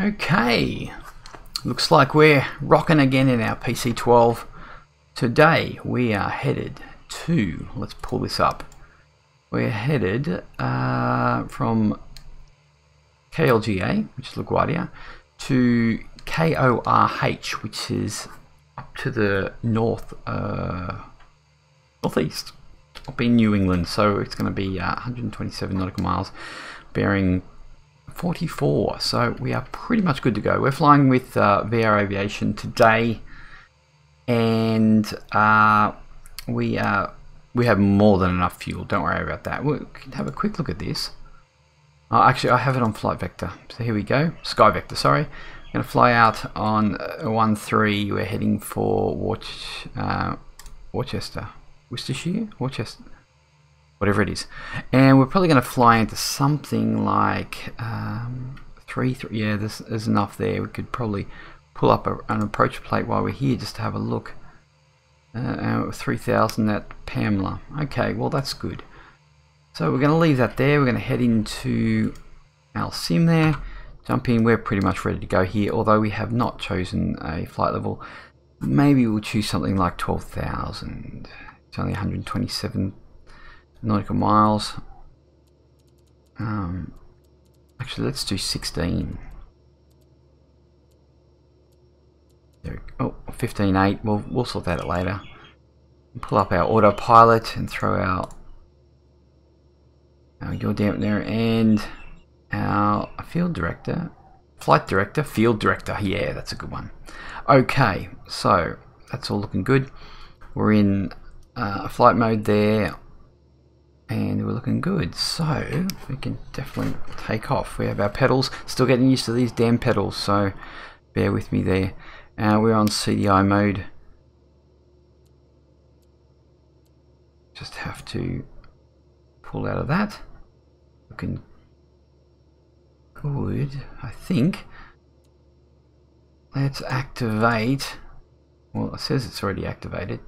Okay, looks like we're rocking again in our PC-12. Today we are headed to, let's pull this up, we're headed from KLGA, which is LaGuardia, to KORH, which is up to the northeast, up in New England. So it's going to be 127 nautical miles, bearing 44. So we are pretty much good to go. We're flying with VR Aviation today, and we have more than enough fuel. Don't worry about that. We can have a quick look at this. Actually, I have it on Flight Vector. So here we go. Sky Vector, sorry. I'm going to fly out on 13. We're heading for Worcester. Worcestershire? Worcester. Whatever it is. And we're probably going to fly into something like 3. Yeah, there's enough there. We could probably pull up an approach plate while we're here just to have a look. 3,000 at Pamela. Okay, well that's good. So we're going to leave that there. We're going to head into our sim there. Jump in. We're pretty much ready to go here, although we have not chosen a flight level. Maybe we'll choose something like 12,000. It's only 127 nautical miles. Actually, let's do 16. There we go. Oh, 15.8. We'll sort that out later. Pull up our autopilot and throw out our yaw dampener and our field director, flight director, field director. Yeah, that's a good one. Okay, so that's all looking good. We're in flight mode there, and we're looking good. So we can definitely take off. We have our pedals. Still getting used to these damn pedals, so bear with me there. We're on CDI mode. Just have to pull out of that. Looking good, I think. Let's activate. Well, it says it's already activated.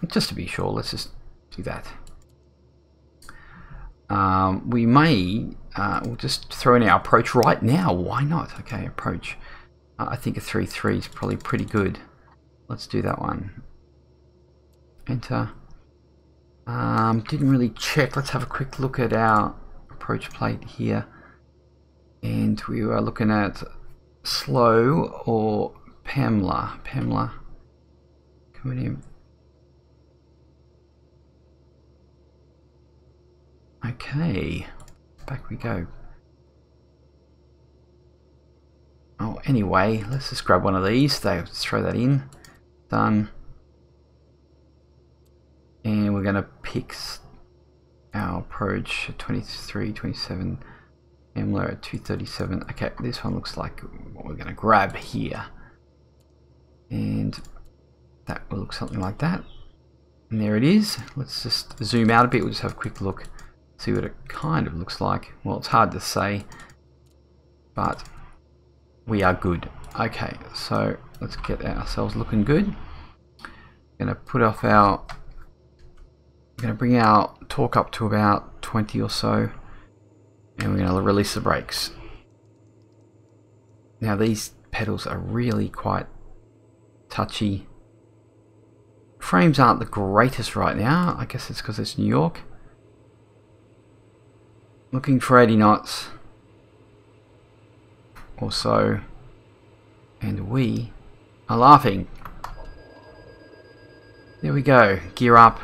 Just to be sure, let's just do that. We may, we'll just throw in our approach right now. Why not? Okay, approach. I think a 3.3 is probably pretty good. Let's do that one. Enter. Didn't really check. Let's have a quick look at our approach plate here. And we are looking at slow or Pamela. Pamela coming in. Okay, back we go. Oh, anyway, let's just grab one of these. Let's throw that in. Done. And we're going to pick our approach at 23, 27, Pamela at 237. Okay, this one looks like what we're going to grab here. And that will look something like that. And there it is. Let's just zoom out a bit. We'll just have a quick look. See what it kind of looks like. Well, it's hard to say, but we are good. Okay, so let's get ourselves looking good. Gonna put off our, gonna bring our torque up to about 20 or so, and we're gonna release the brakes. Now these pedals are really quite touchy. Frames aren't the greatest right now. I guess it's because it's New York. Looking for 80 knots or so, and we are laughing. There we go, gear up.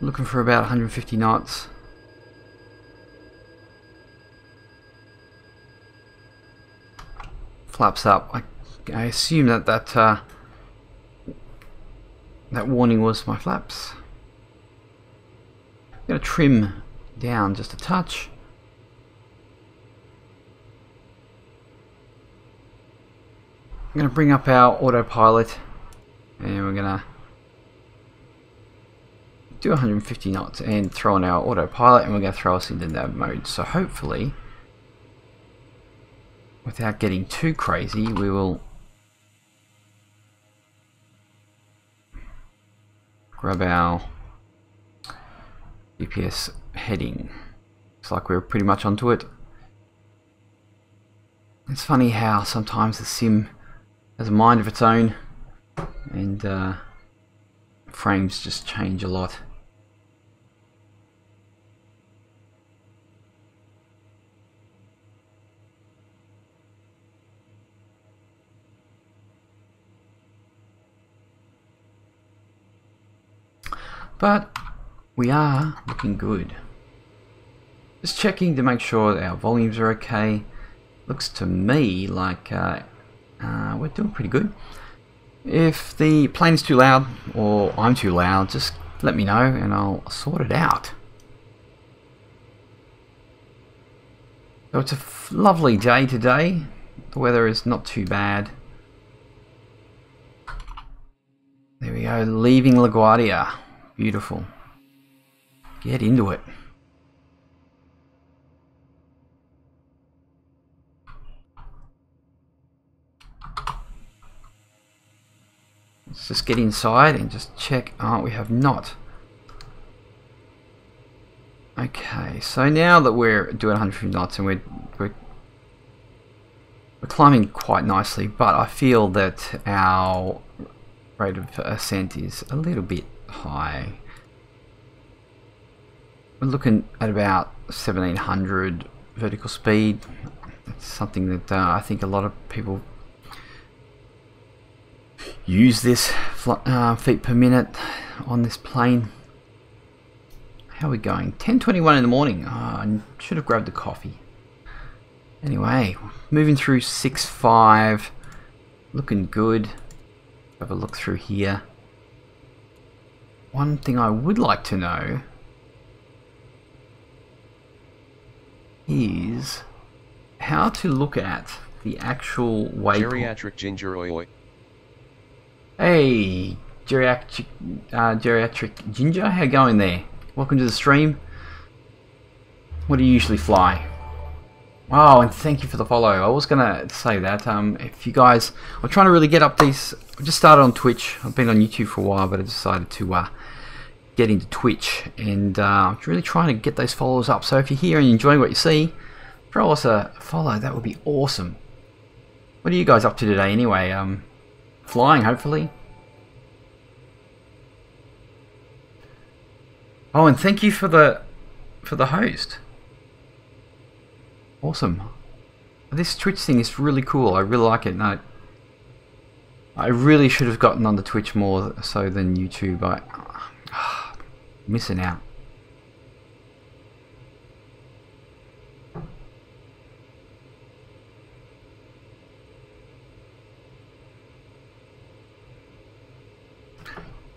Looking for about 150 knots. Flaps up. I assume that warning was my flaps. I'm going to trim down just a touch. I'm going to bring up our autopilot, and we're going to do 150 knots and throw on our autopilot, and we're going to throw us into nav mode. So hopefully, without getting too crazy, we will grab our GPS heading. Looks like we're pretty much onto it. It's funny how sometimes the sim has a mind of its own, and frames just change a lot. But we are looking good. Just checking to make sure that our volumes are okay. Looks to me like we're doing pretty good. If the plane is too loud or I'm too loud, just let me know and I'll sort it out. So it's a lovely day today. The weather is not too bad. There we go, leaving LaGuardia. Beautiful. Get into it. Let's just get inside and just check. Oh, we have not. Okay, so now that we're doing 150 knots and we're climbing quite nicely, but I feel that our rate of ascent is a little bit high. We're looking at about 1700 vertical speed. It's something that I think a lot of people use this feet per minute on this plane. How are we going? 10:21 in the morning. Oh, I should have grabbed the coffee. Anyway, moving through 6.5, looking good. Have a look through here. One thing I would like to know is how to look at the actual waypoint. Geriatric ginger oi. Hey, geriatric ginger, how you going there? Welcome to the stream. What do you usually fly? Oh, and thank you for the follow. I was gonna say that if you guys, I'm trying to really get up these. I just started on Twitch. I've been on YouTube for a while, but I decided to get into Twitch, and I'm really trying to get those followers up. So if you're here and you're enjoying what you see, throw us a follow. That would be awesome. What are you guys up to today, anyway? Flying, hopefully. Oh, and thank you for the host. Awesome. This Twitch thing is really cool. I really like it. No, I really should have gotten on the Twitch more so than YouTube. Missing out.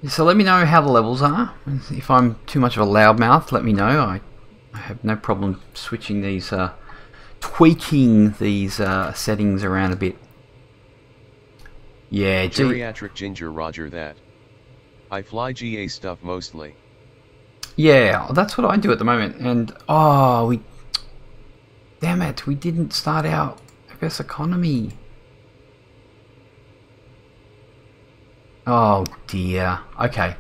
So let me know how the levels are. If I'm too much of a loudmouth, let me know. I have no problem switching these, tweaking these settings around a bit. Yeah, Geriatric ginger, roger that. I fly GA stuff mostly. Yeah, that's what I do at the moment. And oh, damn it, we didn't start our Fseconomy. Oh dear. Okay.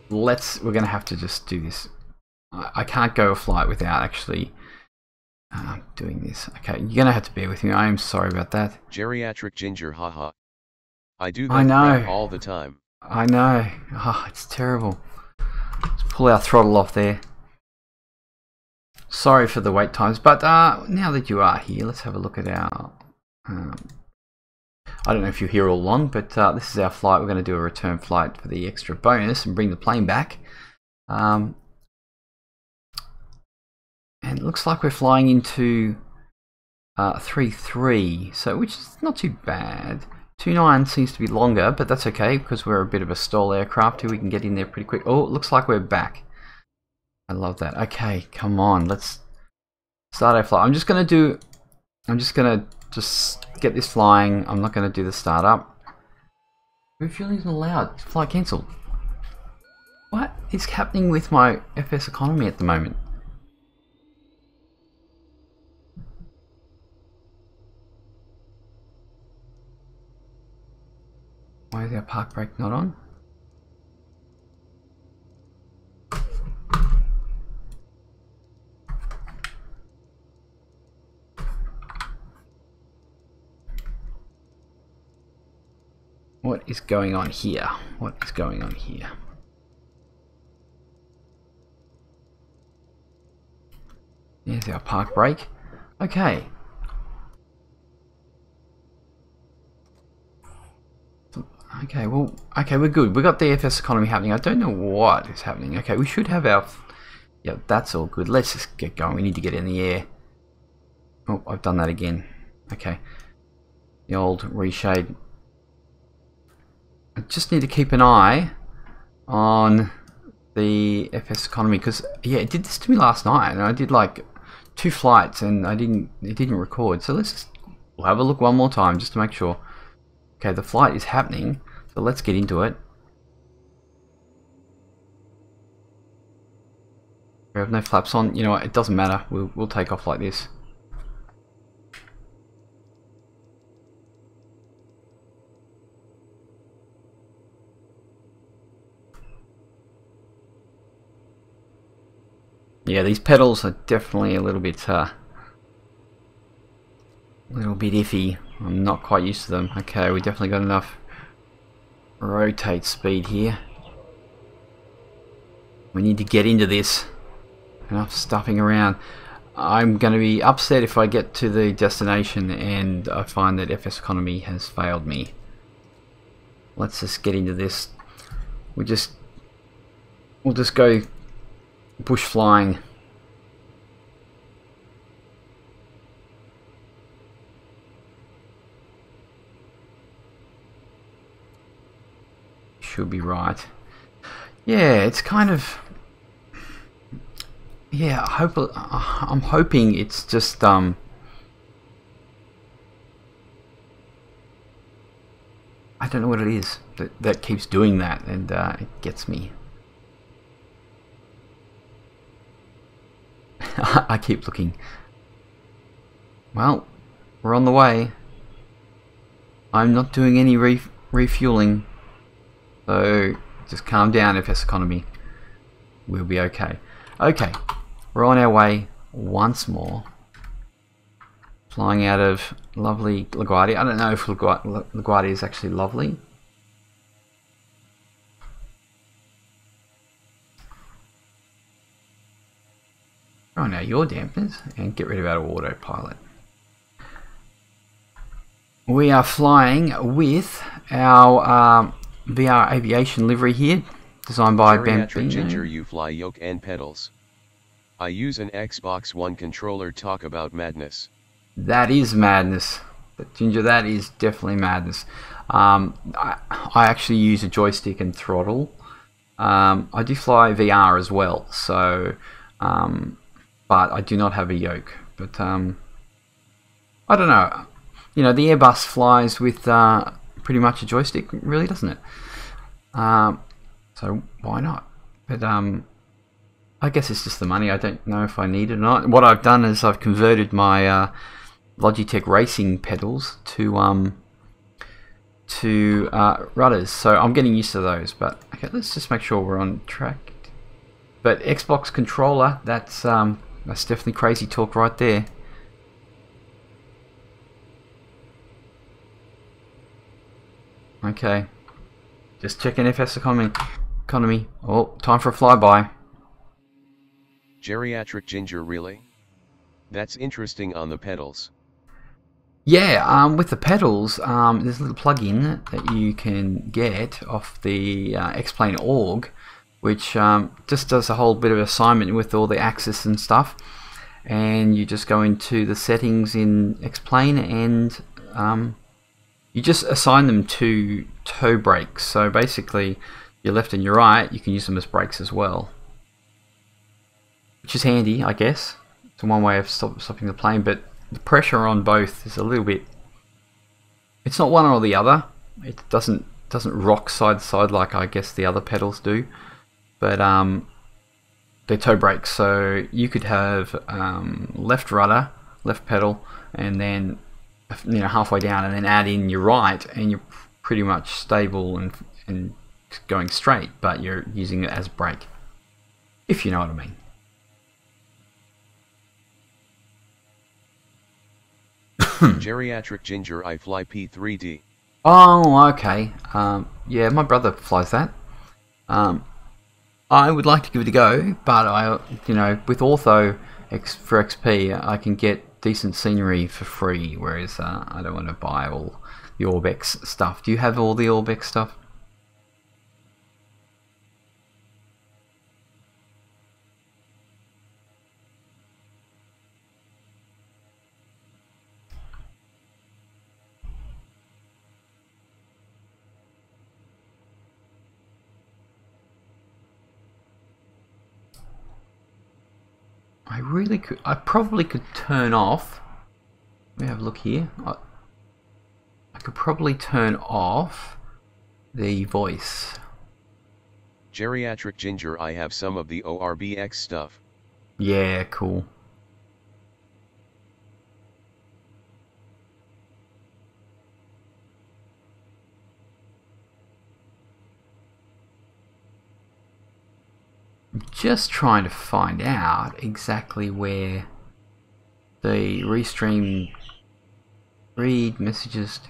We're gonna have to just do this. I can't go a flight without actually doing this. Okay, you're gonna have to bear with me. I am sorry about that. Geriatric ginger, haha. I do that I know. crap all the time. I know. Oh, it's terrible. Let's pull our throttle off there. Sorry for the wait times, but now that you are here, let's have a look at our. I don't know if you're here all along, but this is our flight. We're going to do a return flight for the extra bonus and bring the plane back. And it looks like we're flying into 3.3, so which is not too bad. 2.9 seems to be longer, but that's okay because we're a bit of a stall aircraft here. We can get in there pretty quick. Oh, it looks like we're back. I love that. Okay, come on, let's start our flight. I'm just gonna get this flying. I'm not gonna do the startup. Refueling isn't allowed. Flight cancelled. What is happening with my Fseconomy at the moment? Why is our park brake not on? What is going on here? What is going on here? There's our park brake. Okay. Okay, well, okay, we're good. We got the Fseconomy happening. I don't know what is happening. Okay, we should have our... Yeah, that's all good. Let's just get going. We need to get in the air. Oh, I've done that again. Okay. The old reshade. I just need to keep an eye on the Fseconomy because, yeah, it did this to me last night. And I did like 2 flights and it didn't record. So we'll have a look one more time just to make sure. Okay, the flight is happening, so let's get into it. We have no flaps on. You know what? It doesn't matter. We'll take off like this. Yeah, these pedals are definitely a little bit iffy. I'm not quite used to them. Okay, we definitely got enough rotate speed here. We need to get into this. Enough stuffing around. I'm going to be upset if I get to the destination and I find that Fseconomy has failed me. Let's just get into this. We'll just go bush flying. Should be right. Yeah, it's kind of... Yeah, I'm hoping it's just I don't know what it is that keeps doing that, and it gets me. I keep looking. Well, we're on the way. I'm not doing any refueling, so just calm down, Fseconomy. We'll be okay. Okay, we're on our way once more. Flying out of lovely LaGuardia. I don't know if LaGuardia is actually lovely. Oh, now your dampers and get rid of our autopilot. We are flying with our VR aviation livery here, designed by Geriatric Ginger. You fly yoke and pedals. I use an Xbox One controller. Talk about madness. That is madness. But Ginger, that is definitely madness. I actually use a joystick and throttle. I do fly VR as well, so but I do not have a yoke. But I don't know. You know, the Airbus flies with pretty much a joystick, really, doesn't it? So why not? But I guess it's just the money. I don't know if I need it or not. What I've done is I've converted my Logitech racing pedals to rudders, so I'm getting used to those. But okay, let's just make sure we're on track. But Xbox controller, that's definitely crazy talk right there. Okay, just checking Fseconomy. Oh, time for a flyby. Geriatric Ginger, really? That's interesting on the pedals. Yeah, with the pedals, there's a little plug-in that you can get off the X-Plane org, which just does a whole bit of assignment with all the axis and stuff. And you just go into the settings in X-Plane and you just assign them to toe brakes. So basically, your left and your right, you can use them as brakes as well, which is handy, I guess. It's one way of stopping the plane, but the pressure on both is a little bit... It's not one or the other. It doesn't rock side to side like I guess the other pedals do. But they're toe brakes, so you could have left rudder, left pedal, and then halfway down, and then add in your right, and you're pretty much stable and going straight, but you're using it as brake, if you know what I mean. Geriatric Ginger, I fly P3D. Oh, okay. Yeah, my brother flies that. I would like to give it a go, but with Ortho for XP, I can get decent scenery for free, whereas I don't want to buy all the Orbex stuff. Do you have all the Orbex stuff? I really could. I probably could turn off. Let me have a look here. I could probably turn off the voice. Geriatric Ginger, I have some of the ORBX stuff. Yeah, cool. I'm just trying to find out exactly where the restream read messages.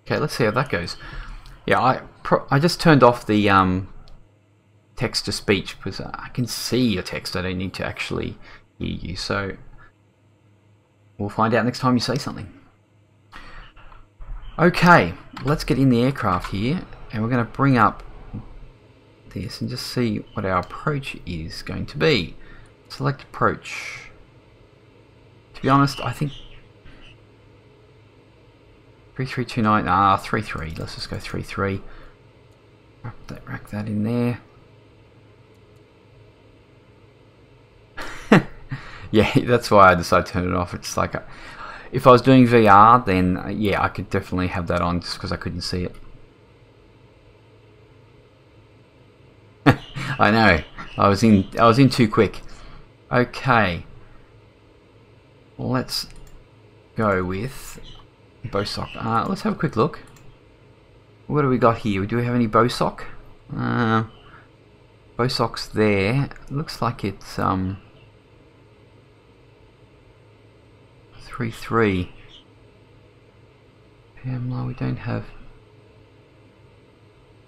Okay, let's see how that goes. Yeah, I just turned off the text to speech because I can see your text. I don't need to actually hear you. So we'll find out next time you say something. Okay, let's get in the aircraft here, and we're going to bring up this and just see what our approach is going to be. Select approach. To be honest, I think 3329, 33. Let's just go 33. Rack that in there. Yeah, that's why I decided to turn it off. It's like if I was doing VR, then yeah, I could definitely have that on just because I couldn't see it. I know. I was in too quick. Okay. Let's go with Bosock. Let's have a quick look. What do we got here? Do we have any Bosock? Bosock's there. Looks like it's 3-3. Pamela, we don't have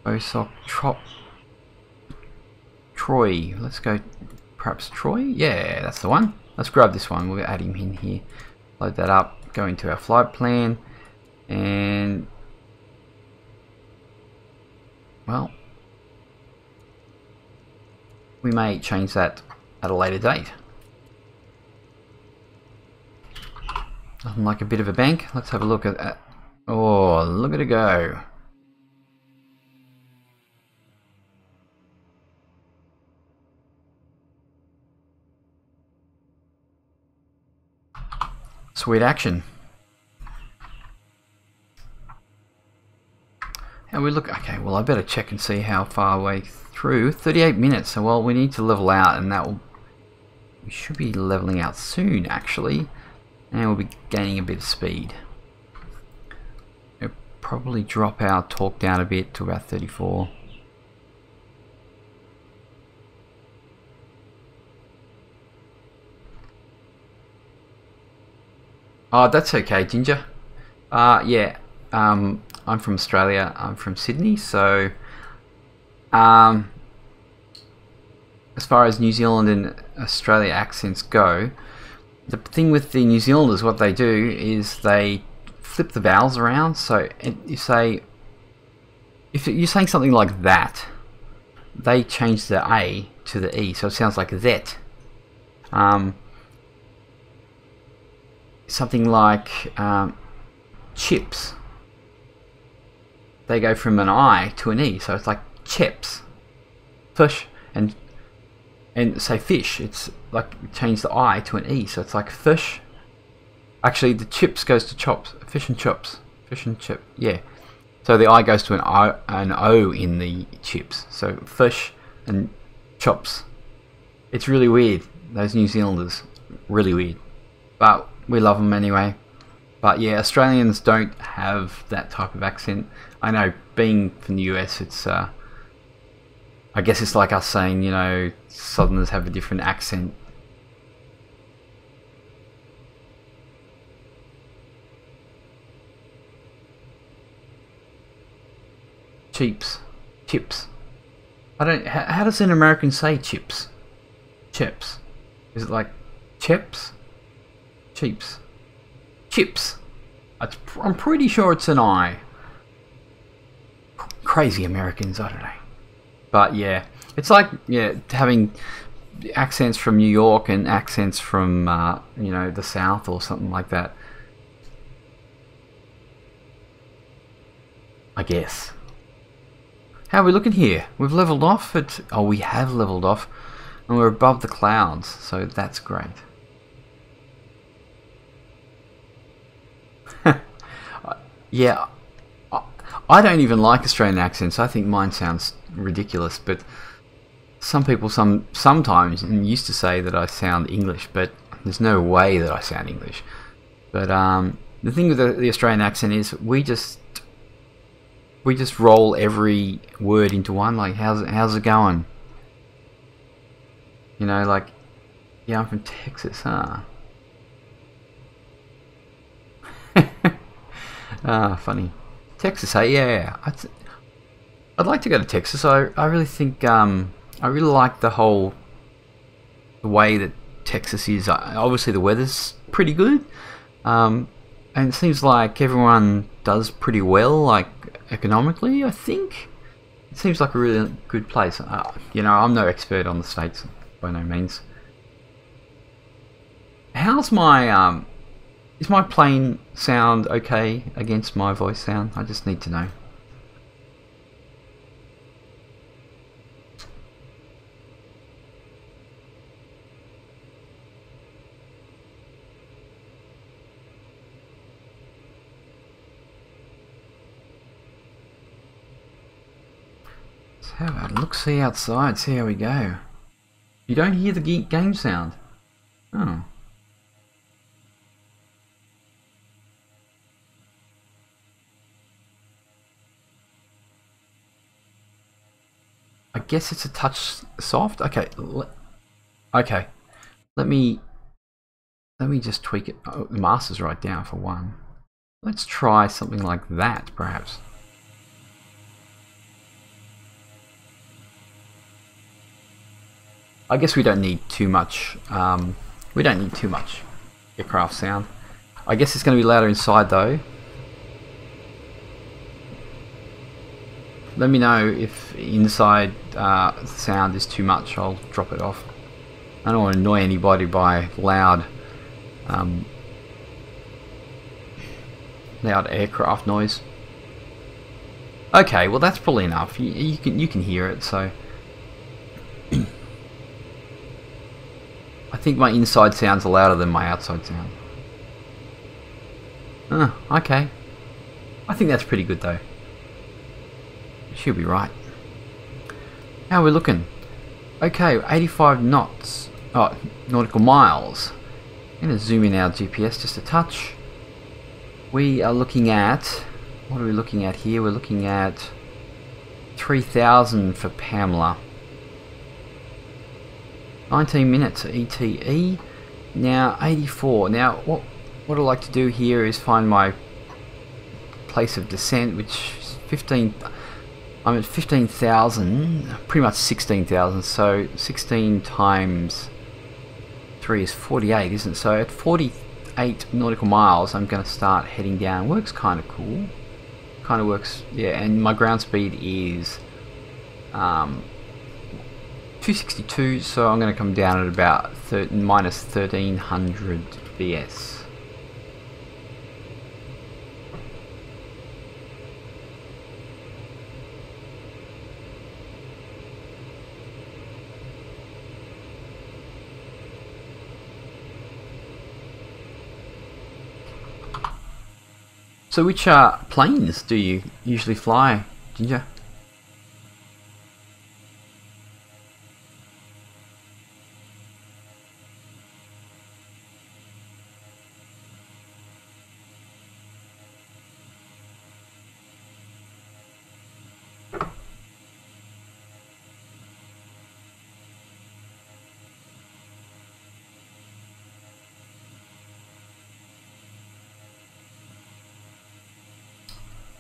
Bosock. Troy. Let's go. Perhaps Troy? Yeah, that's the one. Let's grab this one. We'll add him in here. Load that up. Go into our flight plan. And well, we may change that at a later date. Nothing like a bit of a bank. Let's have a look at that. Oh, look at it go. Sweet action. And we look, okay, well I better check and see how far away through. 38 minutes, so well we need to level out, and that will, we should be leveling out soon actually. And we'll be gaining a bit of speed. It'll probably drop our torque down a bit to about 34. Oh, that's okay, Ginger. Yeah, I'm from Australia. I'm from Sydney, so as far as New Zealand and Australia accents go, the thing with the New Zealanders, what they do is they flip the vowels around. So you say, if you're saying something like that, they change the A to the E, so it sounds like that. Something like chips, they go from an I to an E, so it's like chips. Fish, and say fish, it's like change the I to an E, so it's like fish. Actually, the chips goes to chops. Fish and chops. Fish and chip. Yeah. So the I goes to an O in the chips. So fish and chops. It's really weird. Those New Zealanders, really weird. But we love them anyway. But yeah, Australians don't have that type of accent. I know, being from the US, it's I guess it's like us saying, you know, Southerners have a different accent Cheaps. Chips. I don't. How does an American say chips? Chips. Is it like chips? Cheaps. Chips. I'm pretty sure it's an I. Crazy Americans, I don't know. But yeah, it's like having accents from New York and accents from you know, the South or something like that. I guess. How are we looking here? We've leveled off at... Oh, we have leveled off. And we're above the clouds, so that's great. Yeah, I don't even like Australian accents. I think mine sounds ridiculous, but some people sometimes used to say that I sound English, but there's no way that I sound English. But the thing with the Australian accent is we just roll every word into one. Like, how's it going? You know, like, yeah, I'm from Texas, huh? Ah, funny. Texas, hey, yeah. I'd like to go to Texas. I really think I really like the way that Texas is. Obviously, the weather's pretty good, and it seems like everyone does pretty well, like economically. I think it seems like a really good place. You know, I'm no expert on the states by no means. How's my is my plane sound okay against my voice sound? I just need to know. Let's have a look-see outside, see how we go. You don't hear the game sound? Oh. I guess it's a touch soft. Okay, okay. Let me just tweak it. Oh, the master's right down for one. Let's try something like that, perhaps. I guess we don't need too much. We don't need too much aircraft sound. I guess it's going to be louder inside though. Let me know if inside sound is too much. I'll drop it off. I don't want to annoy anybody by loud aircraft noise. Okay, well that's probably enough. You can hear it. So I think my inside sounds are louder than my outside sound. Okay. I think that's pretty good though. She'll be right. How are we looking? Okay, 85 knots. Oh, nautical miles. I'm going to zoom in our GPS just a touch. We are looking at... What are we looking at here? We're looking at 3,000 for Pamela. 19 minutes ETE. Now 84. Now what I'd like to do here is find my place of descent, which is 15. I'm at 15,000, pretty much 16,000, so 16 times 3 is 48, isn't it? So at 48 nautical miles, I'm going to start heading down. Works kind of cool. Kind of works, yeah, and my ground speed is 262, so I'm going to come down at about minus 1300 BS. So which planes do you usually fly, Ginger?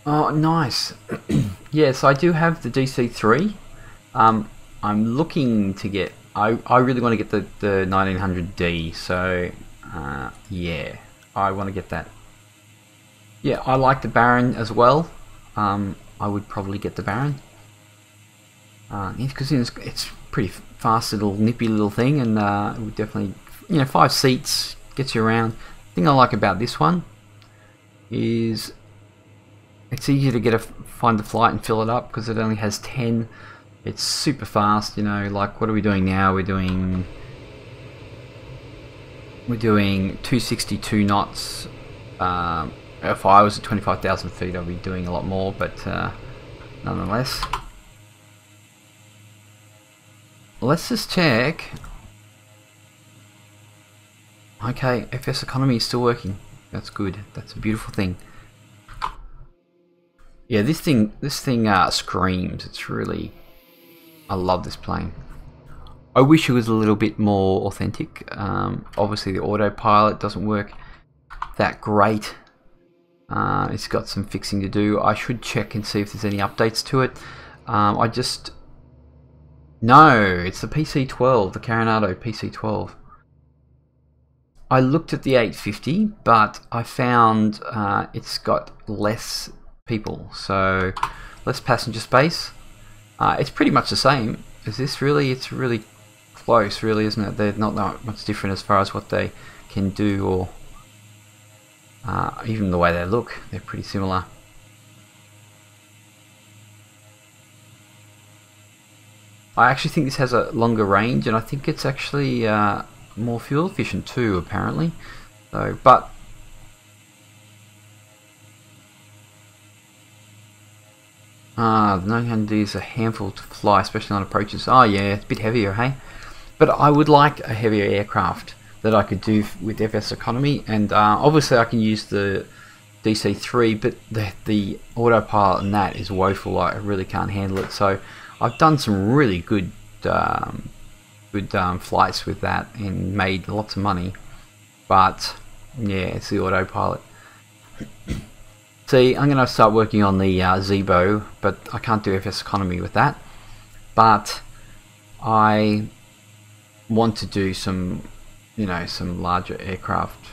Oh, nice. Yes, I do have the DC3. I'm looking to get. I really want to get the 1900D. So yeah, I want to get that. Yeah, I like the Baron as well. I would probably get the Baron. Because it's pretty fast little nippy little thing, and it would definitely, 5 seats gets you around. The thing I like about this one is it's easy to find the flight and fill it up because it only has 10. It's super fast, like what are we doing now? We're doing 262 knots. If I was at 25,000 feet, I'd be doing a lot more, but nonetheless. Let's just check. Okay, Fseconomy is still working. That's good. That's a beautiful thing. Yeah, this thing screams. It's really. I love this plane. I wish it was a little bit more authentic. Obviously, the autopilot doesn't work that great. It's got some fixing to do. I should check and see if there's any updates to it. No, it's the PC-12, the Coronado PC-12. I looked at the 850, but I found it's got less people, so less passenger space. It's pretty much the same as this, really. It's really close, really, isn't it? They're not that much different as far as what they can do, or even the way they look. They're pretty similar. I actually think this has a longer range, and I think it's actually more fuel efficient too, apparently. So, but the 900D is a handful to fly, especially on approaches. Oh yeah, it's a bit heavier, hey? But I would like a heavier aircraft that I could do with Fseconomy, and obviously I can use the DC3, but the autopilot and that is woeful. I really can't handle it. So I've done some really good flights with that and made lots of money, but yeah, it's the autopilot. See, I'm going to start working on the Zebo, but I can't do Fseconomy with that. But I want to do some, some larger aircraft,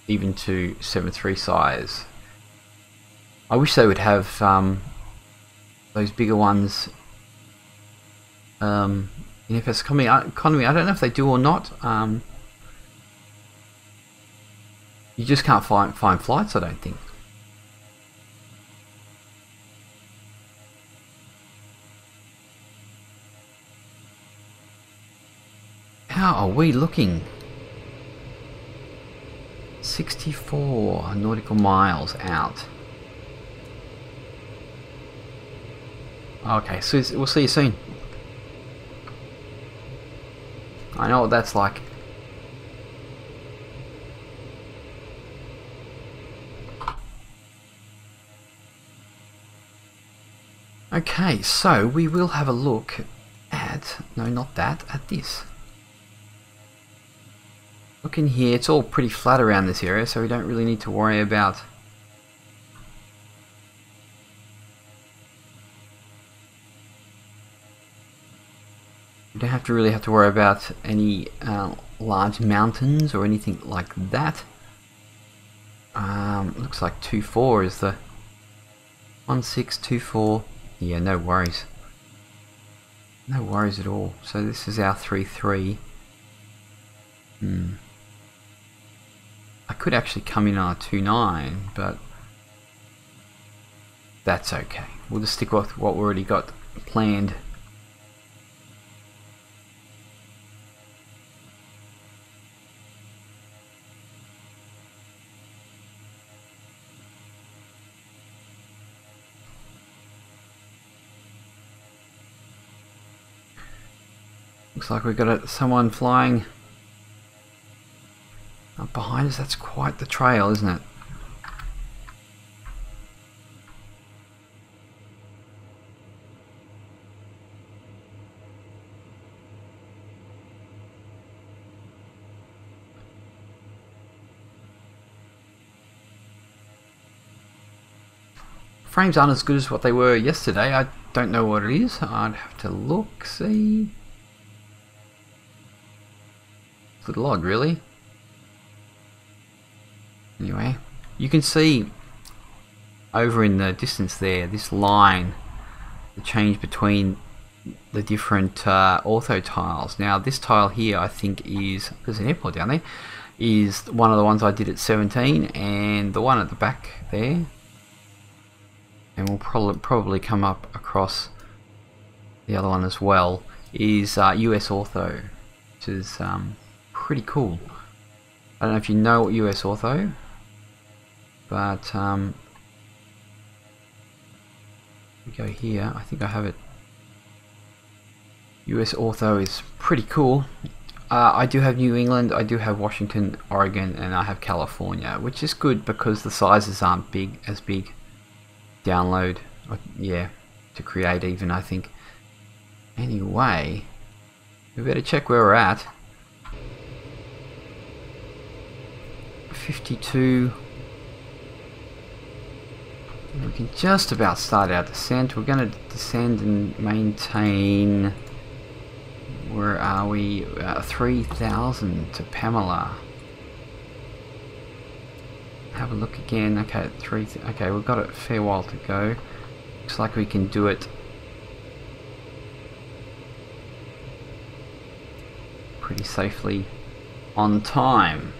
even to 7.3 size. I wish they would have those bigger ones in Fseconomy. I don't know if they do or not. You just can't find flights, I don't think. How are we looking? 64 nautical miles out. Okay, so we'll see you soon. I know what that's like. Okay, so we will have a look at, no, not that, at this. Look in here, it's all pretty flat around this area, so we don't really need to worry about really have to worry about any large mountains or anything like that. Looks like 2.4 is the 1624. Yeah, no worries. No worries at all. So this is our 3.3. I could actually come in on a 2.9, but that's okay. We'll just stick with what we already got planned. Looks like we've got someone flying up behind us. That's quite the trail, isn't it? frames aren't as good as what they were yesterday. I don't know what it is. I'd have to look, see. It's a little odd, really. Anyway, you can see over in the distance there, this line, the change between the different ortho tiles. Now this tile here, I think is, there's an airport down there, is one of the ones I did at 17, and the one at the back there, and we'll probably come up across the other one as well, is US Ortho, which is pretty cool. I don't know if you know what US Ortho, but we go here, I think I have it. US Ortho is pretty cool. I do have New England, I do have Washington, Oregon, and I have California, which is good because the sizes aren't as big. Download, yeah, to create even, I think. Anyway, we better check where we're at. 52. We can just about start our descent. We're going to descend and maintain. Where are we? 3,000 to Pamela. Have a look again. Okay, okay, we've got a fair while to go. Looks like we can do it pretty safely on time.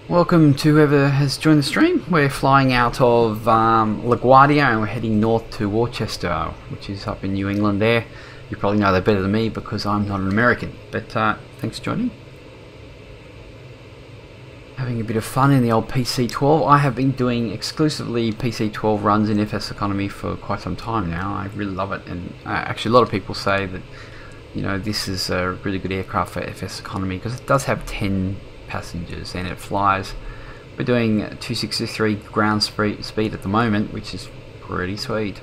Welcome to whoever has joined the stream. We're flying out of LaGuardia and we're heading north to Worcester, which is up in New England there. You probably know that better than me because I'm not an American, but thanks for joining. Having a bit of fun in the old PC-12. I have been doing exclusively PC-12 runs in Fseconomy for quite some time now. I really love it, and actually a lot of people say that, you know, this is a really good aircraft for Fseconomy because it does have 10 passengers and it flies. We're doing 263 ground speed at the moment, which is pretty sweet.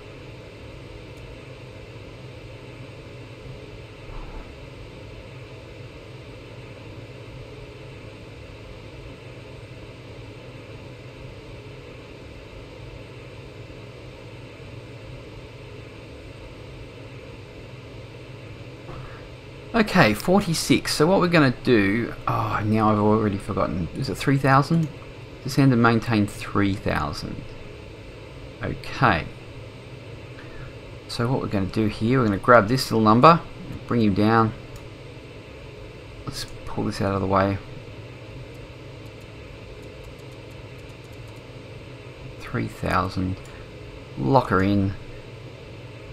Okay, 46. So what we're going to do... Oh, now I've already forgotten. Is it 3,000? Descend and maintain 3,000. Okay. So what we're going to do here, we're going to grab this little number, bring him down. Let's pull this out of the way. 3,000. Lock her in.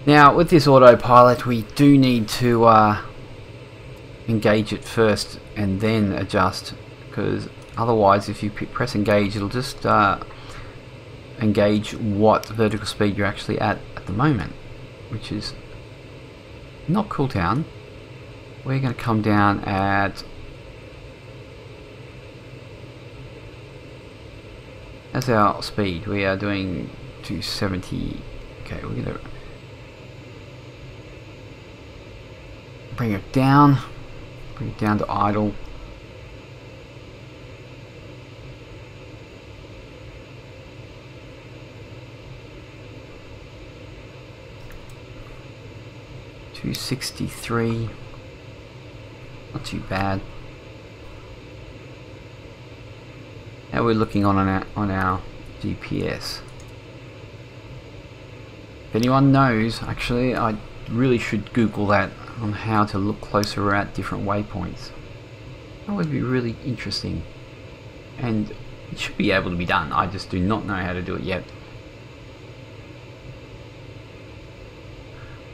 Now, with this autopilot, we do need to... engage it first and then adjust, because otherwise if you press engage it'll just engage what vertical speed you're actually at the moment, which is not cool town. We're going to come down at, as our speed, we are doing 270. Okay, we're going to bring it down. Bring it down to idle. $263. Not too bad. How we're looking on our GPS. If anyone knows, actually, I really should Google that on how to look closer at different waypoints. That would be really interesting, and it should be able to be done. I just do not know how to do it yet.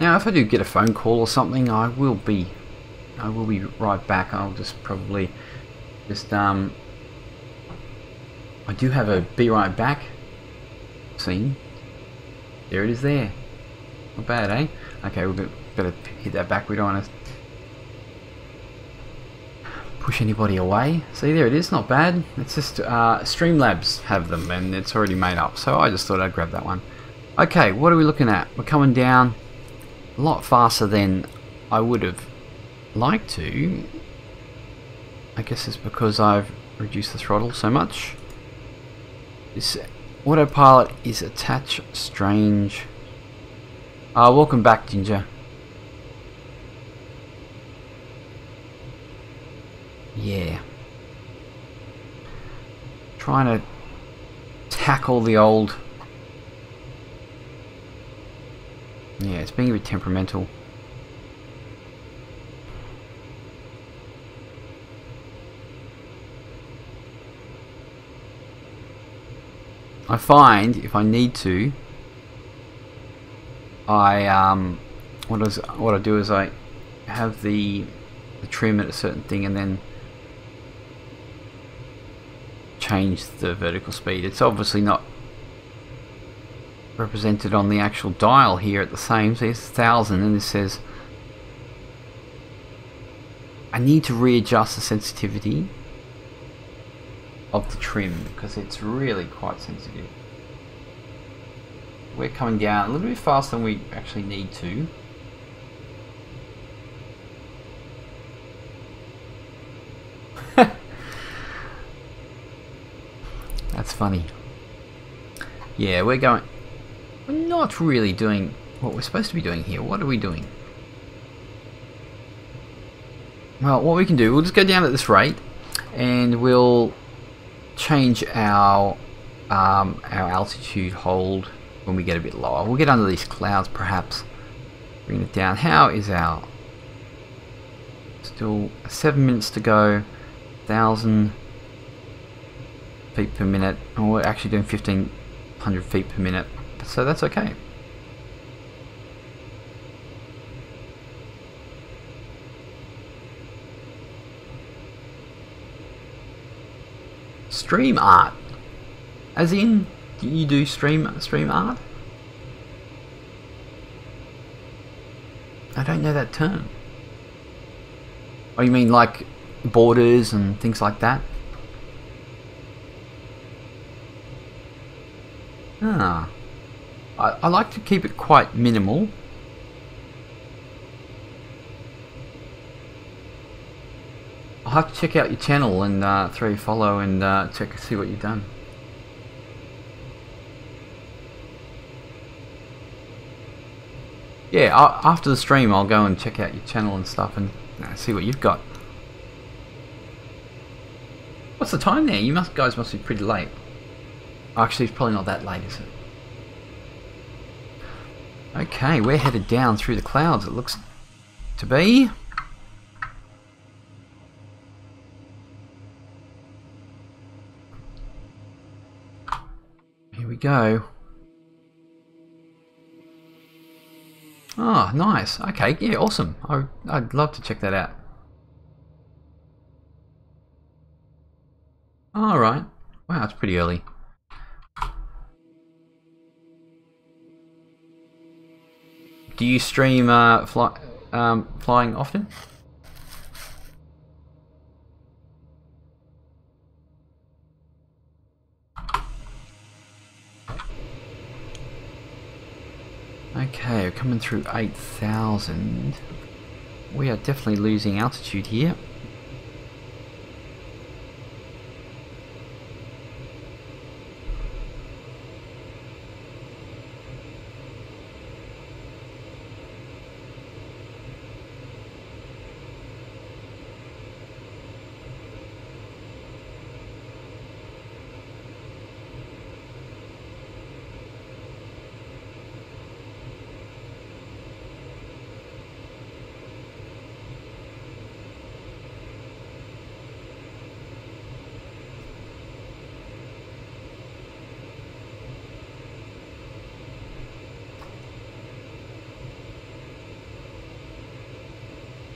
Now if I do get a phone call or something, I will be right back. I'll just probably just I do have a be right back scene. There it is there. Not bad, eh? Okay, we'll better hit that back. We don't want to push anybody away. See, there it is. Not bad. It's just Streamlabs have them and it's already made up, so I just thought I'd grab that one. Okay, what are we looking at? We're coming down a lot faster than I would have liked to. I guess it's because I've reduced the throttle so much. This Autopilot is attached. Strange. Welcome back, Ginger. Yeah. Trying to tackle the old... Yeah, it's being a bit temperamental. I find if I need to, what I do is I have the trim at a certain thing and then change the vertical speed. It's obviously not represented on the actual dial here at the same, so it's 1000 and this says I need to readjust the sensitivity of the trim because it's really quite sensitive. We're coming down a little bit faster than we actually need to. That's funny. Yeah, we're not really doing what we're supposed to be doing here. What are we doing? Well, what we can do, we'll just go down at this rate and we'll change our altitude hold when we get a bit lower. We'll get under these clouds perhaps. Bring it down. How is our... Still 7 minutes to go. 1000 feet per minute. Oh, we're actually doing 1500 feet per minute. So that's okay. Stream art. As in, do you do stream art? I don't know that term. Oh, you mean like borders and things like that? Ah. I like to keep it quite minimal. I'll have to check out your channel and throw you a follow and check see what you've done. Yeah, after the stream I'll go and check out your channel and stuff and see what you've got. What's the time there? You guys must be pretty late. Actually, it's probably not that late, is it? Okay, we're headed down through the clouds, it looks to be. Here we go. Oh, nice. Okay, yeah, awesome. I'd love to check that out. Alright. Wow, it's pretty early. Do you stream flying often? Okay, we're coming through 8,000. We are definitely losing altitude here.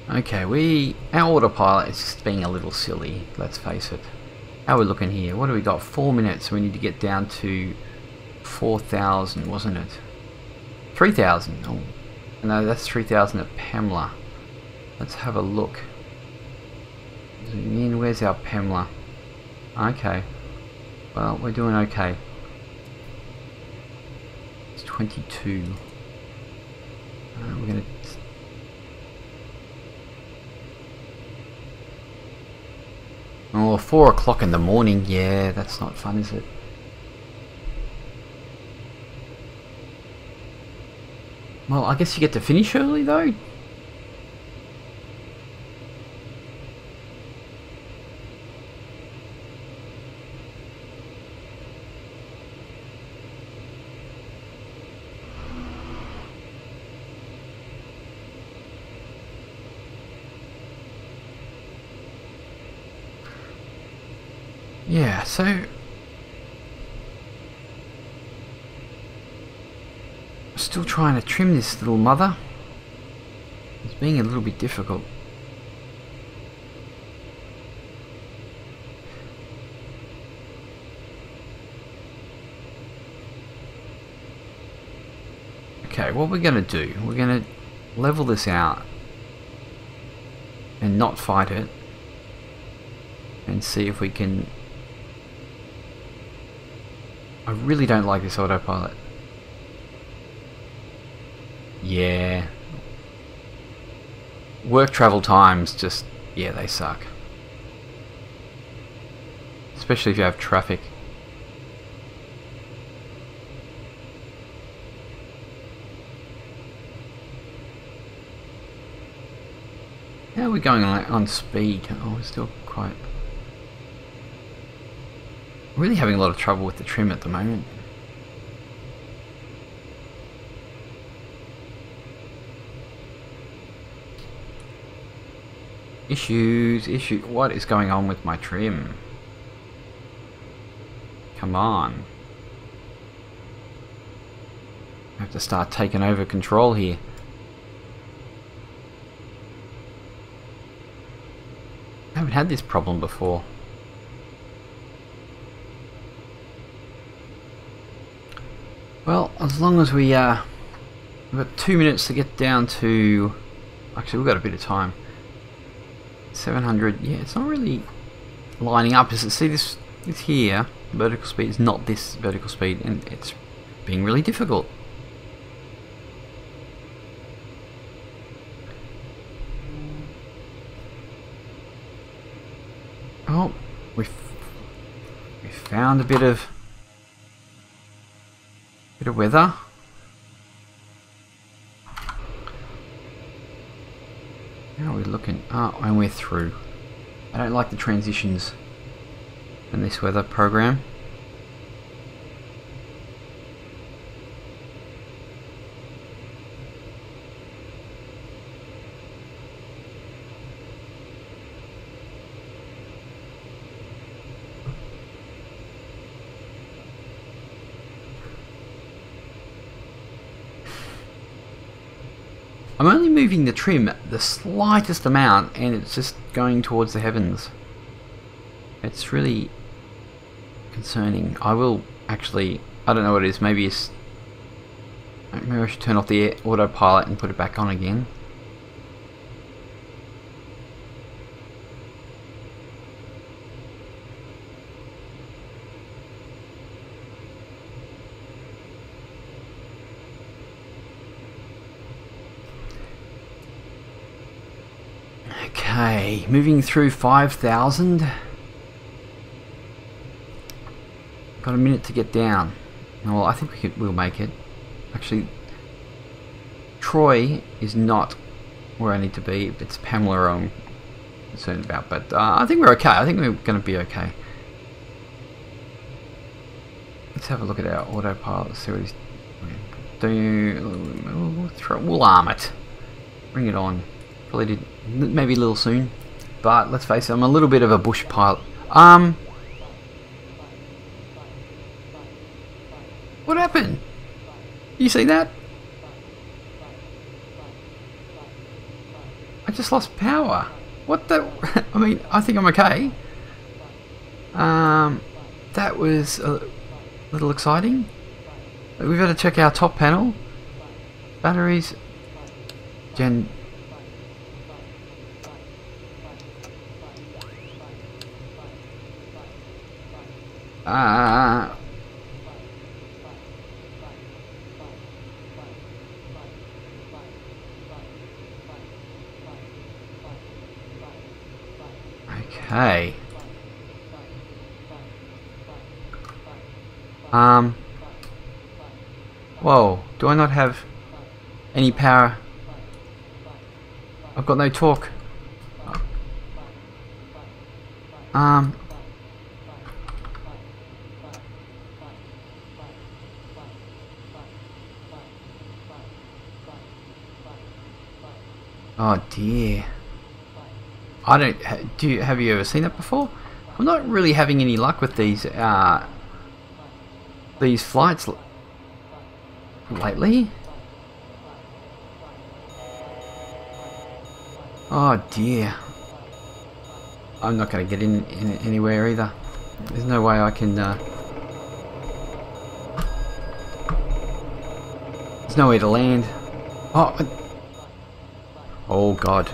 Okay, our autopilot is just being a little silly, let's face it. How are we looking here? What do we got? 4 minutes, we need to get down to 4,000, wasn't it? 3,000. Oh, no, that's 3,000 at Pamela. Let's have a look. Zoom in, where's our Pamela? Okay, well, we're doing okay. It's 22. We're gonna... Oh, 4 o'clock in the morning. Yeah, that's not fun, is it? Well, I guess you get to finish early though. Yeah, so still trying to trim this little mother. It's being a little bit difficult. Okay, what we're going to do, we're going to level this out and not fight it and see if we can... I really don't like this autopilot. Yeah. Work travel times just, yeah, they suck. Especially if you have traffic. How are we going on speed? Oh, we're still quite... really having a lot of trouble with the trim at the moment. Issues. What is going on with my trim? Come on. I have to start taking over control here. I haven't had this problem before. Well, as long as we've got 2 minutes to get down to... Actually, we've got a bit of time. 700, yeah, it's not really lining up, is it? See, this here, vertical speed is not this vertical speed, and it's being really difficult. Oh, we found a bit of weather. How are we looking? Oh, and we're through. I don't like the transitions in this weather program. I'm only moving the trim the slightest amount and it's just going towards the heavens. It's really concerning. I will actually, I don't know what it is, maybe I should turn off the autopilot and put it back on again. Okay, moving through 5,000. Got a minute to get down. Well, I think we'll make it. Actually, Troy is not where I need to be. It's Pamela I'm concerned about, but I think we're okay. I think we're going to be okay. Let's have a look at our autopilot. See what he's doing. We'll arm it. Bring it on. Probably did maybe a little soon, but let's face it, I'm a little bit of a bush pilot. What happened? You see that? I just lost power. What the? I mean, I think I'm okay. That was a little exciting. We've got to check our top panel. Batteries. Gen. Okay. Whoa, do I not have any power. I've got no torque. Oh dear. I don't. Have you ever seen that before? I'm not really having any luck with these flights lately. Oh dear. I'm not going to get in anywhere either. There's no way I can. There's nowhere to land. Oh god.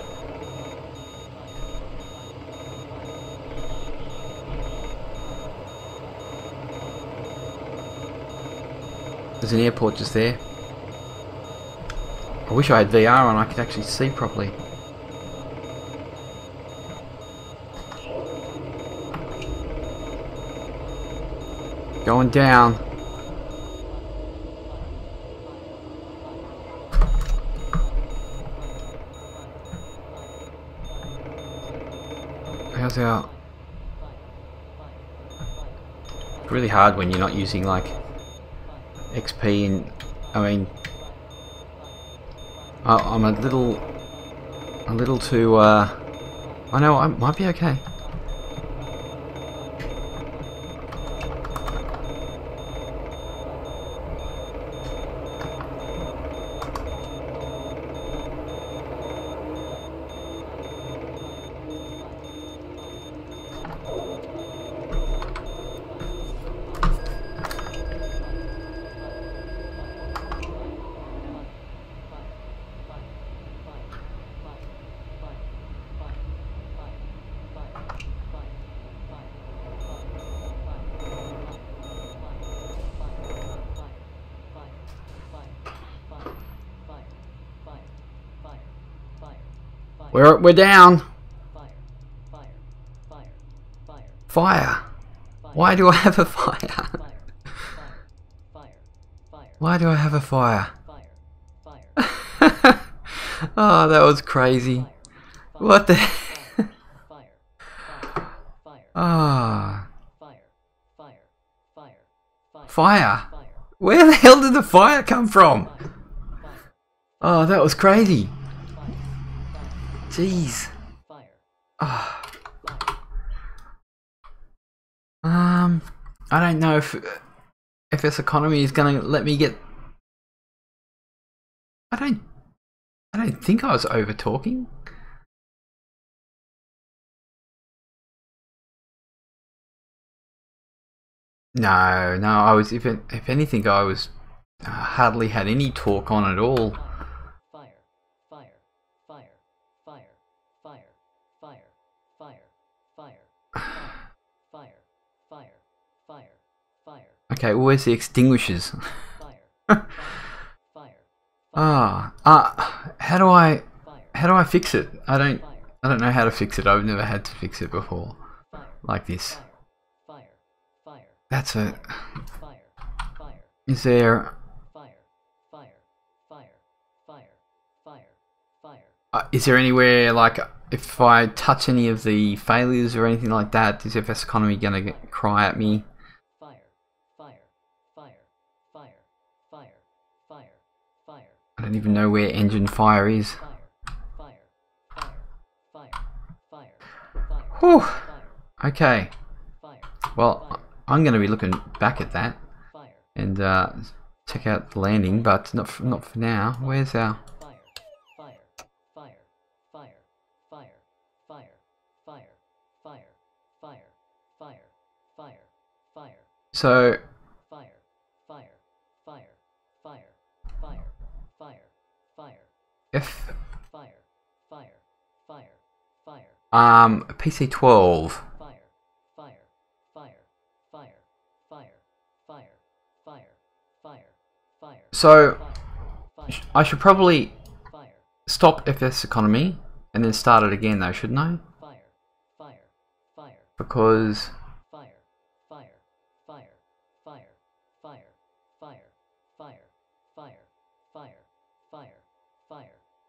There's an airport just there. I wish I had VR on, I could actually see properly. Going down. How's our... It's really hard when you're not using like XP and... I mean... I'm a little too... I know I might be okay. We're down. Fire. Why do I have a fire? Why do I have a fire? Oh, that was crazy. What the? Ah. Fire. Where the hell did the fire come from? Oh, that was crazy. Jeez. Oh. I don't know if Fseconomy is gonna let me get. I don't think I was over talking. No, I was. If anything, I was hardly had any talk on at all. Okay, well, where's the extinguishers? How do I fix it? I don't know how to fix it. I've never had to fix it before, like this. That's it. Is there? Is there anywhere like if I touch any of the failures or anything like that, is Fseconomy gonna cry at me? I don't even know where engine fire is. Whew. Okay. Well, I'm going to be looking back at that and check out the landing, but not for now. Where's our? So. PC-12. So I should probably stop Fseconomy and then start it again though, shouldn't I? Because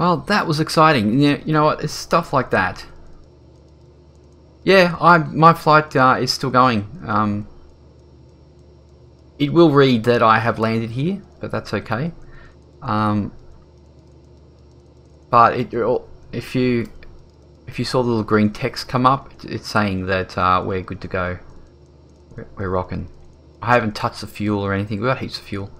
Well, that was exciting. You know what? It's stuff like that. Yeah, my flight is still going. It will read that I have landed here, but that's okay. But if you saw the little green text come up, it's saying that we're good to go. We're rocking. I haven't touched the fuel or anything. We've got heaps of fuel.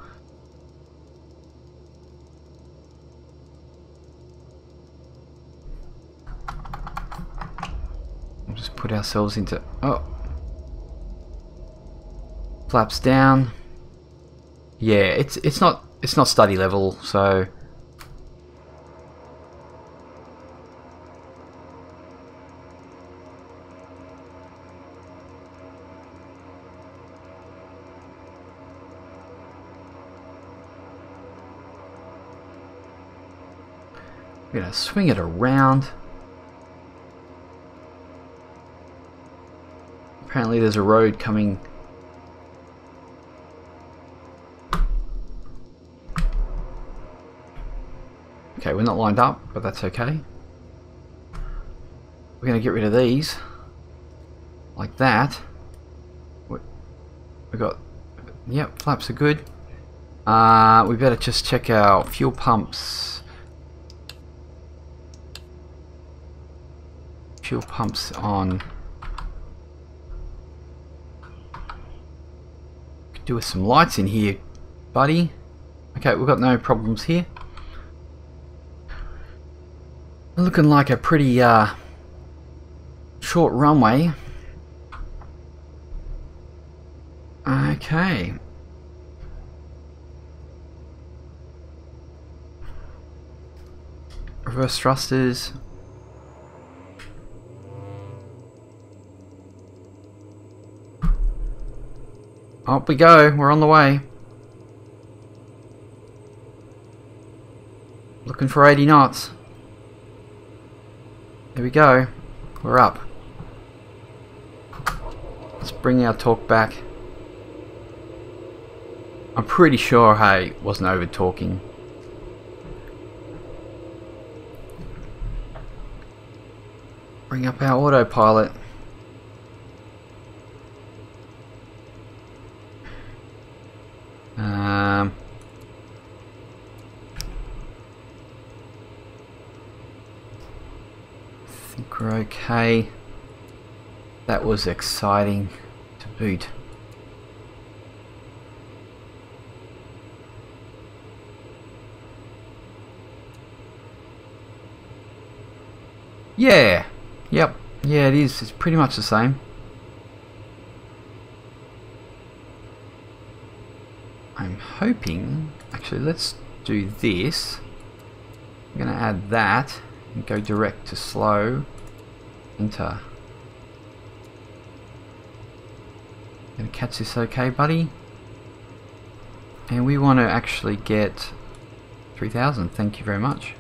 We'll just put ourselves into... Oh. Flaps down. Yeah, it's not study level, so... We're gonna swing it around. Apparently there's a road coming. Okay, we're not lined up, but that's okay. We're gonna get rid of these. Like that. We got... Yep, flaps are good. We better just check our fuel pumps. Fuel pumps on. Could do with some lights in here, buddy. Okay, we've got no problems here. Looking like a pretty short runway. Okay. Reverse thrusters. Up we go, we're on the way. Looking for 80 knots. There we go, we're up. Let's bring our torque back. I'm pretty sure I wasn't over talking. Bring up our autopilot. I think we're okay. That was exciting to boot. Yeah. Yep. Yeah, it is. It's pretty much the same. I'm hoping... Actually, let's do this. I'm going to add that and go direct to slow. Enter. Going to catch this okay, buddy? And we want to actually get 3000. Thank you very much.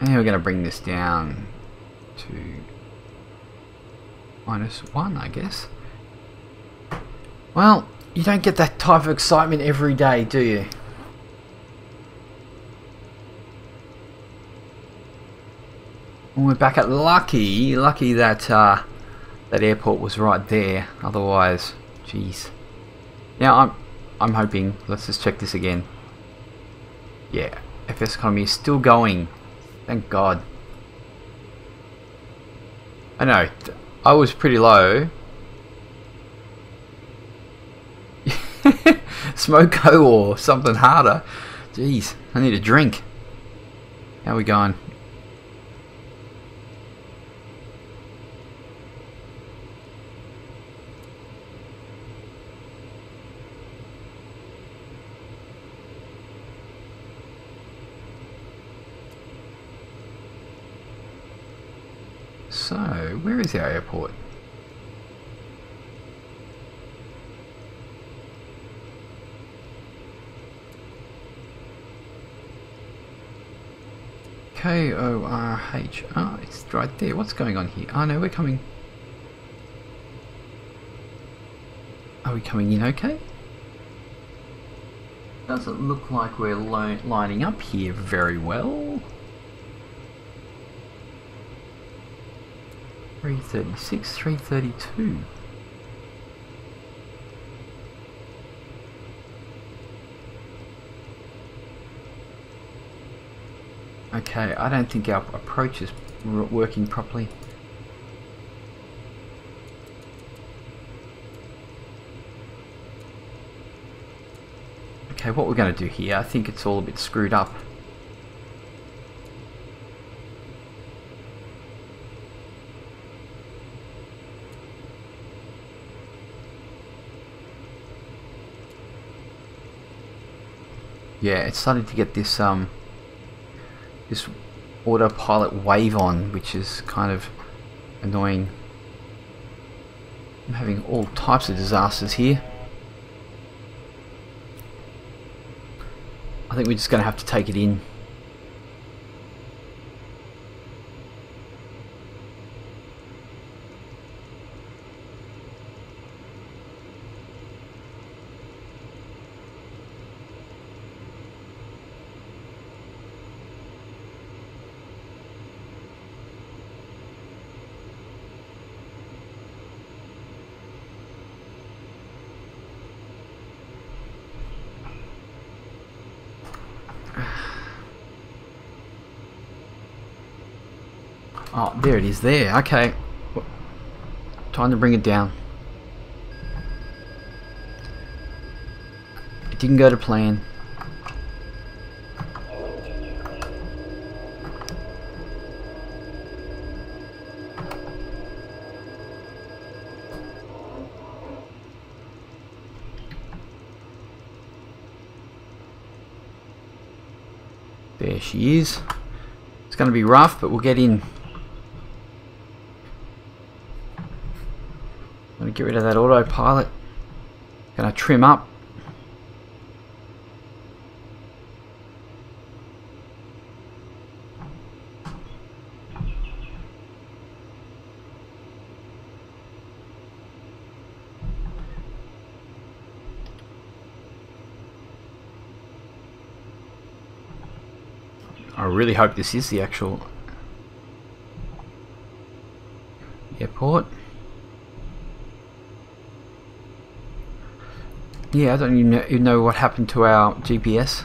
And we're going to bring this down to -1, I guess. Well, you don't get that type of excitement every day, do you? And we're back at lucky that that airport was right there. Otherwise, jeez. Now I'm hoping. Let's just check this again. Yeah, Fseconomy is still going. Thank God. I know, I was pretty low. Smoko or something harder. Jeez, I need a drink. How are we going? So, where is our airport? KORH. Oh, it's right there. What's going on here? Oh no, we're coming. Are we coming in okay? Doesn't look like we're lining up here very well. 336, 332. Okay, I don't think our approach is working properly. Okay, what we're going to do here, I think it's all a bit screwed up. Yeah, it's starting to get this this autopilot wave on, which is kind of annoying. I'm having all types of disasters here. I think we're just going to have to take it in. Oh, there it is there. Okay. Time to bring it down. It didn't go to plan. There she is. It's going to be rough, but we'll get in. I'm going to get rid of that autopilot. Going to trim up. I really hope this is the actual airport. Yeah, I don't even know what happened to our GPS.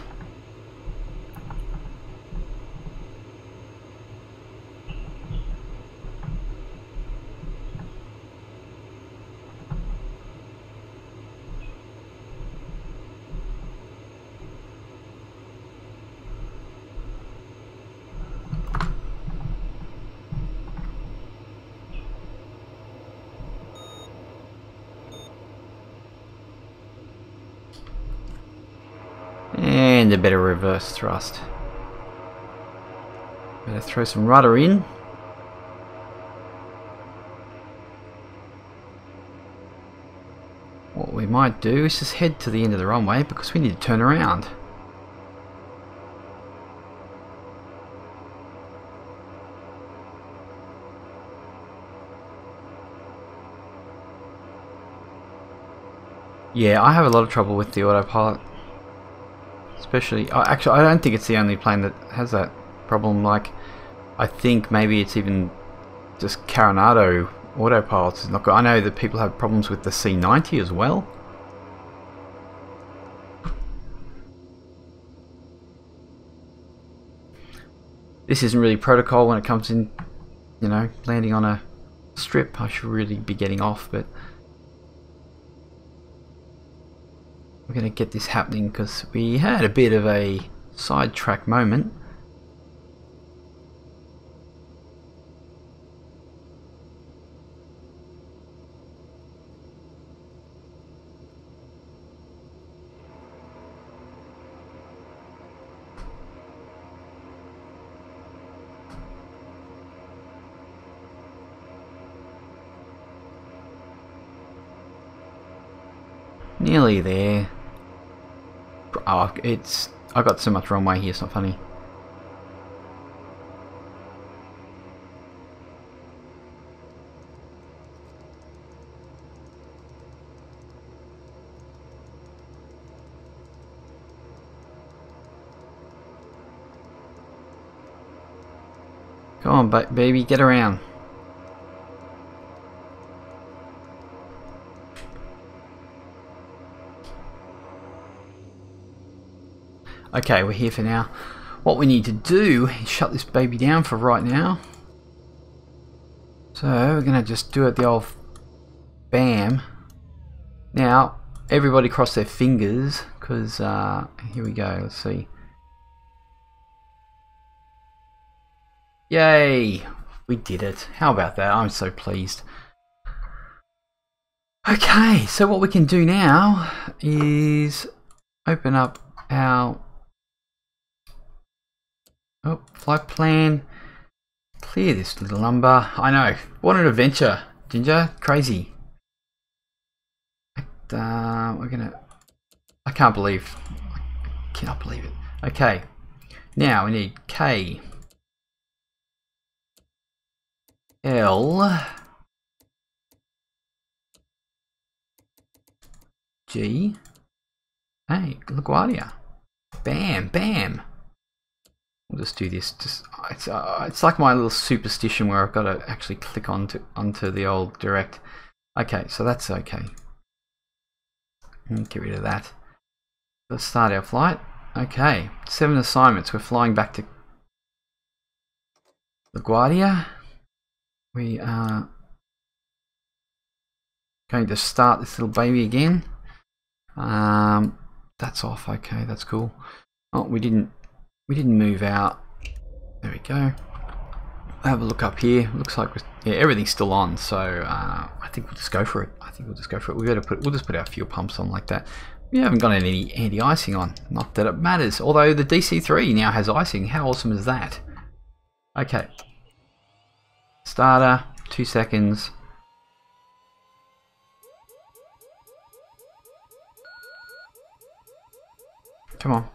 And a better reverse thrust. Better throw some rudder in. What we might do is just head to the end of the runway because we need to turn around. Yeah, I have a lot of trouble with the autopilot. Especially, actually, I don't think it's the only plane that has that problem. Like, I think maybe it's even just Coronado autopilots is not good. I know that people have problems with the C-90 as well. This isn't really protocol when it comes in, you know, landing on a strip. I should really be getting off, but we're going to get this happening because we had a bit of a sidetrack moment. Nearly there. Oh, I got so much wrong way here, it's not funny. Come on, baby, get around. Okay, we're here for now. What we need to do is shut this baby down for right now. So we're going to just do it the old bam. Now, everybody cross their fingers, because here we go, let's see. Yay! We did it. How about that? I'm so pleased. Okay, so what we can do now is open up our flight plan. Clear this little number. I know. What an adventure, Ginger. Crazy. We're gonna. I cannot believe it. Okay. Now we need K, L, G. Hey, LaGuardia. Bam, bam. We'll just do this. It's like my little superstition where I've got to actually click onto the old direct. Okay, so that's okay. Get rid of that. Let's start our flight. Okay, 7 assignments. We're flying back to LaGuardia. We are going to start this little baby again. That's off. Okay, that's cool. Oh, we didn't move out. There we go. Have a look up here. Looks like everything's still on. So I think we'll just go for it. We'll just put our fuel pumps on like that. We haven't got any anti-icing on. Not that it matters. Although the DC-3 now has icing. How awesome is that? Okay. Starter. 2 seconds. Come on.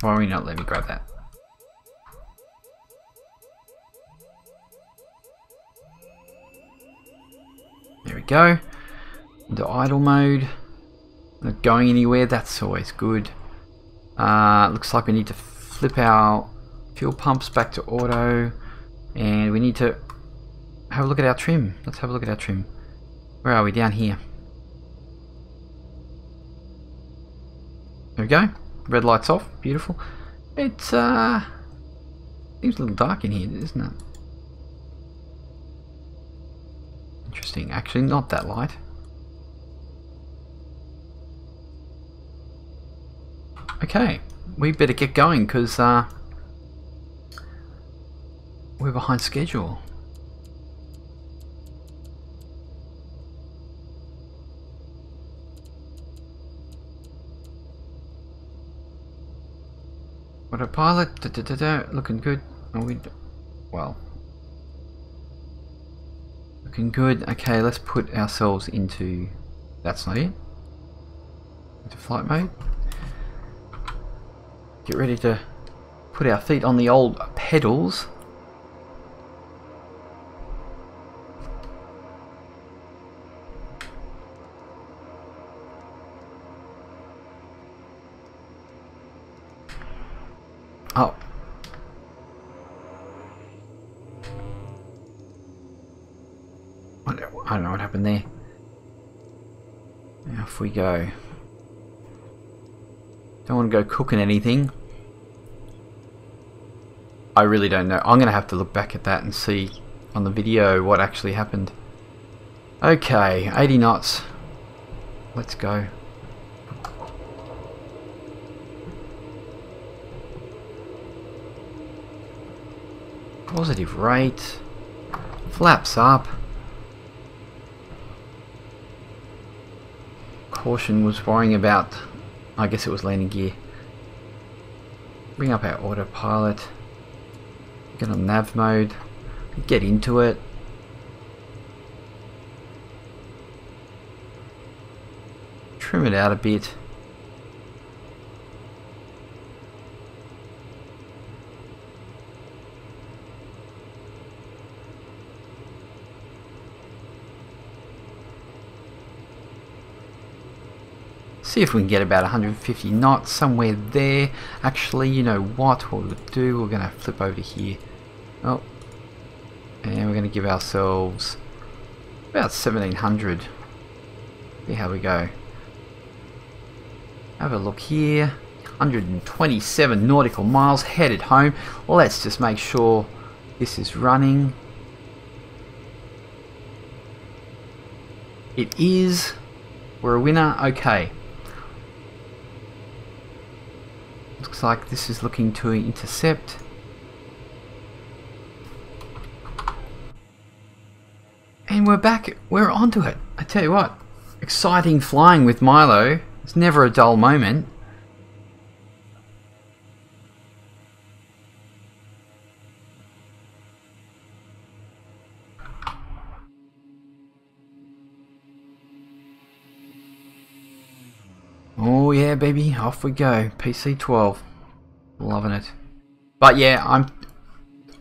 Why will you not let me grab that? There we go. Into idle mode. Not going anywhere, that's always good. Looks like we need to flip our fuel pumps back to auto. And we need to have a look at our trim. Let's have a look at our trim. Where are we? Down here. There we go. Red lights off. Beautiful. It's seems a little dark in here, isn't it? Interesting. Actually, not that light. Okay, we better get going because we're behind schedule. Autopilot, looking good. Well, looking good. Okay, let's put ourselves into. That's not it. Into flight mode. Get ready to put our feet on the old pedals. Oh. I don't know what happened there. Now off we go. Don't want to go cooking anything. I really don't know. I'm going to have to look back at that and see on the video what actually happened. Okay, 80 knots. Let's go. Positive rate. Flaps up. Caution was worrying about, I guess it was landing gear. Bring up our autopilot. Get on nav mode. Get into it. Trim it out a bit. See if we can get about 150 knots, somewhere there. Actually, you know what we'll do? We're going to flip over here. Oh, And we're going to give ourselves about 1700. See how we go. Have a look here. 127 nautical miles headed home. Let's just make sure this is running. It is. We're a winner. Okay. Looks like this is looking to intercept. And we're back. We're onto it. I tell you what. Exciting flying with Milo. It's never a dull moment. Oh yeah, baby, off we go. PC-12, loving it. But yeah,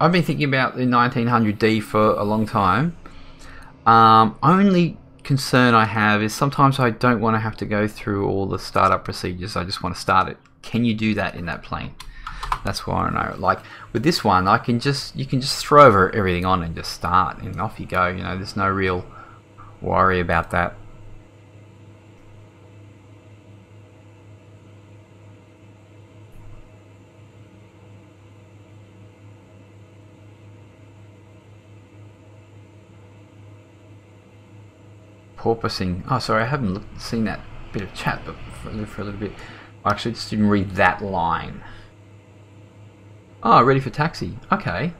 I've been thinking about the 1900D for a long time. Only concern I have is sometimes I don't want to have to go through all the startup procedures. I just want to start it. Can you do that in that plane? That's what I want to know. Like with this one, you can just throw over everything on and just start, and off you go. You know, there's no real worry about that. Porpoising. Oh, sorry, I haven't seen that bit of chat, but for a little bit. I actually just didn't read that line. Oh, ready for taxi. Okay.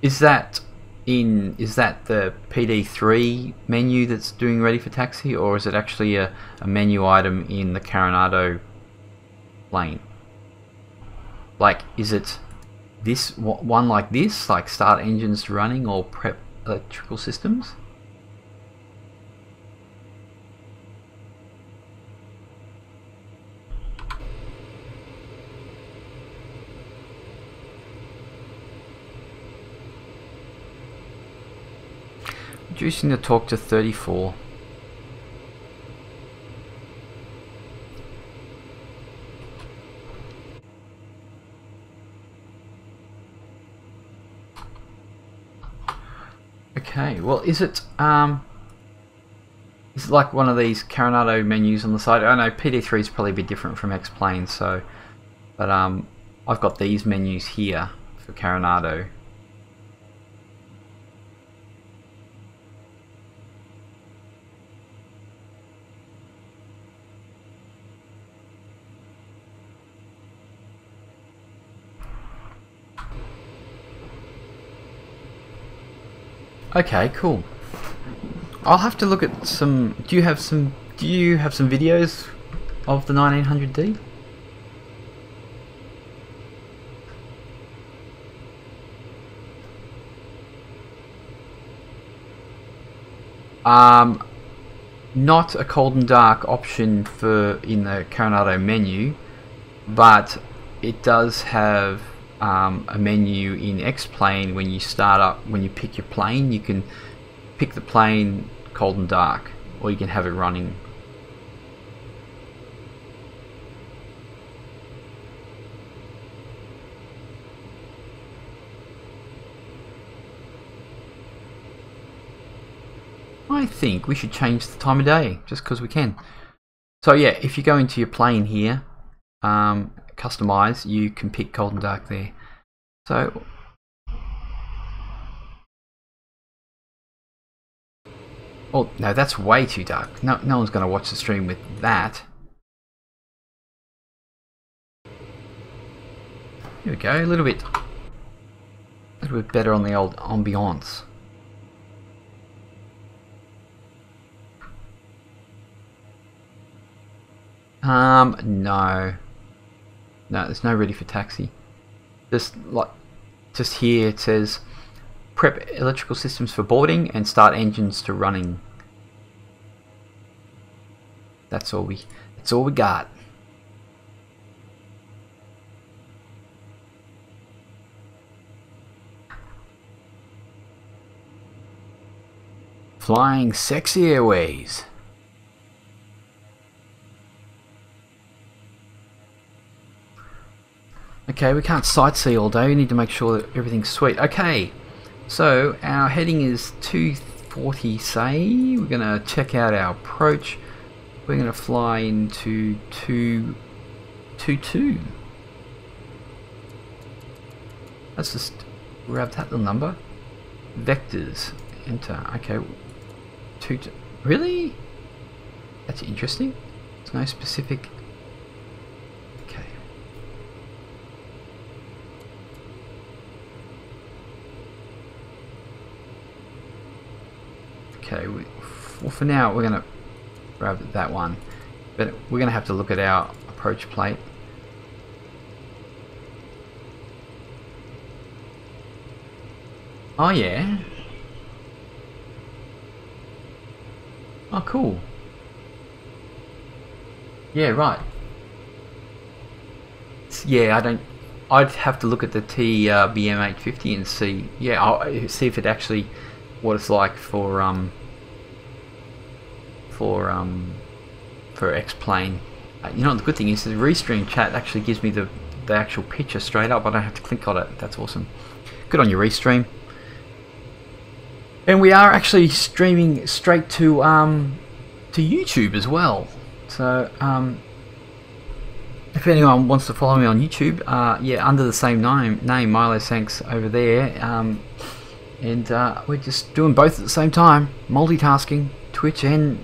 Is that the PD3 menu that's doing ready for taxi, or is it actually a menu item in the Coronado plane? Like, is it this one like this, like start engines running or prep electrical systems? Reducing the torque to 34. Okay, well, is it like one of these Coronado menus on the side? I know PD3 is probably a bit different from X-Plane, so, but I've got these menus here for Coronado. Okay, cool. I'll have to look at some. Do you have some videos of the 1900D? Not a cold and dark option for in the Coronado menu, but it does have a menu in X-Plane. When you start up, when you pick your plane, you can pick the plane cold and dark, or you can have it running. I think we should change the time of day just because we can. So yeah, if you go into your plane here, customize, you can pick cold and dark there. So oh no, that's way too dark. No one's going to watch the stream with that. Here we go, a little bit better on the old ambiance. No, there's no ready for taxi. Just here it says prep electrical systems for boarding and start engines to running. That's all we got. Flying sexy airways. Okay, we can't sightsee all day. We need to make sure that everything's sweet. Okay, So our heading is 240, say. We're going to check out our approach. We're going to fly into 222. Let's just grab that little number. Vectors. Enter. Okay. Really? That's interesting. There's no specific. Okay. Okay. Well, for now, we're going to grab that one, but we're going to have to look at our approach plate. Oh yeah. Oh cool. Yeah, right. Yeah, I'd have to look at the TBM850 and see. Yeah, I'll see if it actually what it's like for X-Plane. You know, the good thing is the Restream chat actually gives me the actual picture straight up. I don't have to click on it. That's awesome. Good on you, Restream. And we are actually streaming straight to YouTube as well. So if anyone wants to follow me on YouTube, yeah, under the same name Milo Sanks over there, and we're just doing both at the same time, multitasking, Twitch and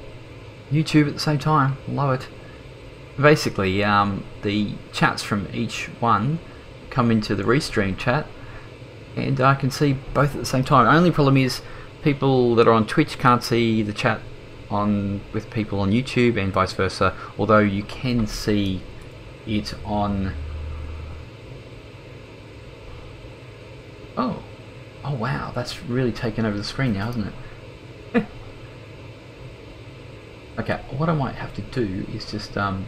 YouTube at the same time. Love it. Basically, the chats from each one come into the Restream chat, and I can see both at the same time. Only problem is people that are on Twitch can't see the chat with people on YouTube, and vice versa, although you can see it on. Oh wow, that's really taken over the screen now, hasn't it? Okay, what I might have to do is just can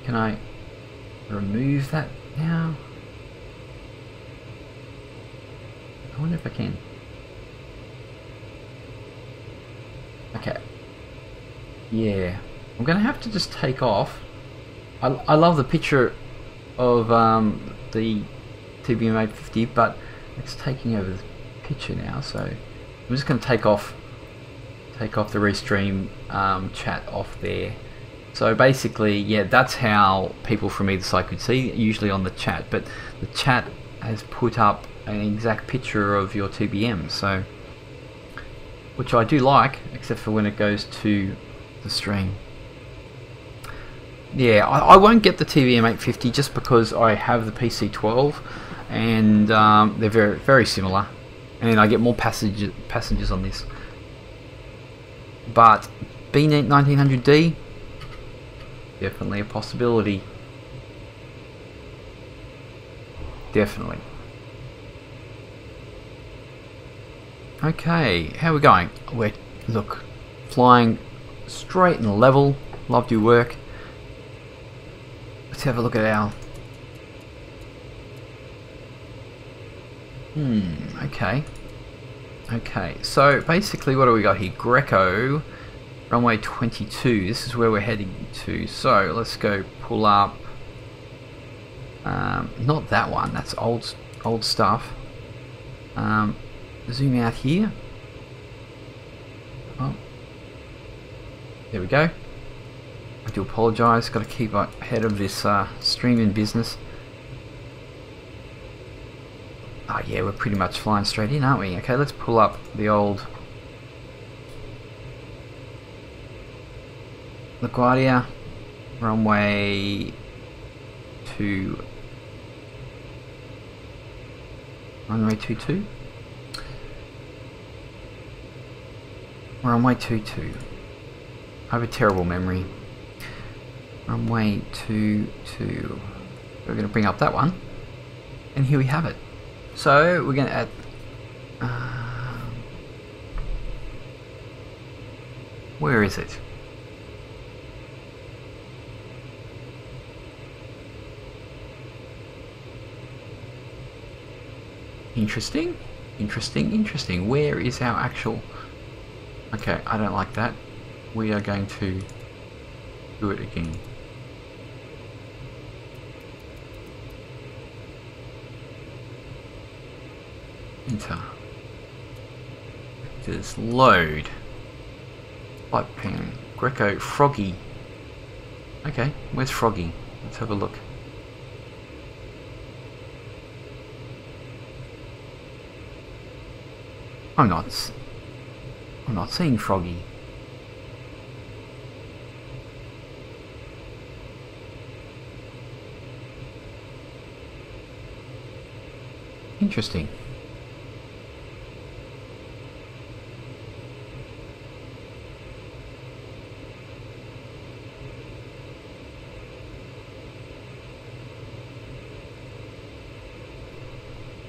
I remove that now? I wonder if I can. Okay. Yeah. I'm going to have to just take off. I love the picture of the TBM850, but it's taking over the picture now, so I'm just going to take off the Restream chat off there. So basically, yeah, that's how people from either side could see, usually on the chat, but the chat has put up an exact picture of your TBM, so which I do like, except for when it goes to the stream. Yeah, I won't get the TBM850 just because I have the PC-12, and they're very, very similar, and I get more passengers on this. But B1900D, definitely a possibility. Definitely. Okay, how are we going? We're, look, flying straight and level. Loved your work. Let's have a look at our... okay. Okay, so basically what do we got here? Greco, runway 22. This is where we're heading to. So let's go pull up. Not that one. That's old stuff. Zoom out here. Oh, there we go. I do apologise. Got to keep ahead of this streaming business. Oh yeah, we're pretty much flying straight in, aren't we? Okay, let's pull up the old LaGuardia, runway 22. Runway 22. Runway 22. I have a terrible memory. Runway 22. We're going to bring up that one, and here we have it. So we're going to add. Where is it? Interesting, interesting, interesting. Where is our actual... Okay, I don't like that. We are going to do it again. Enter. Vectors load. Pipe pen. Greco Froggy. Okay, where's Froggy? Let's have a look. I'm not seeing Froggy. Interesting.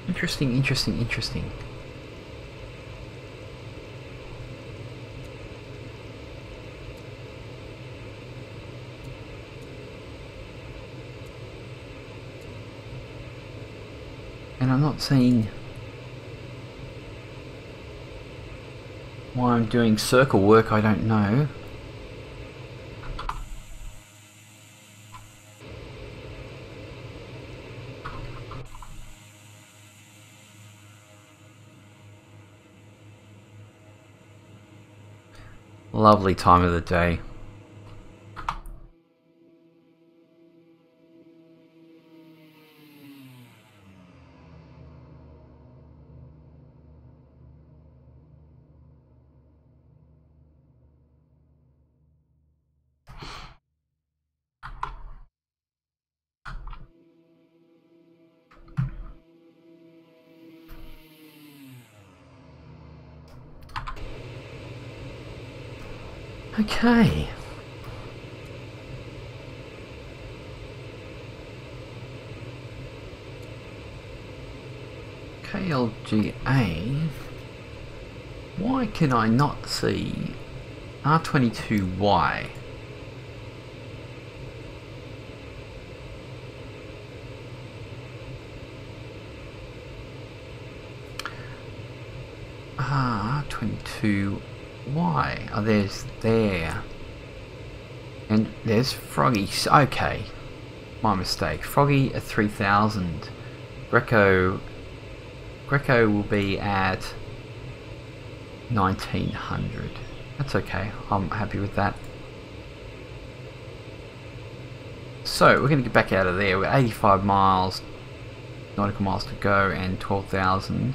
Interesting. And I'm not seeing why I'm doing circle work, I don't know. Lovely time of the day. Okay. KLGA. Why can I not see R22Y? R22Y. Oh, there's there. And there's Froggy. Okay. My mistake. Froggy at 3000. Greco will be at 1900. That's okay. I'm happy with that. So we're going to get back out of there. We're 85 miles, nautical miles to go, and 12,000.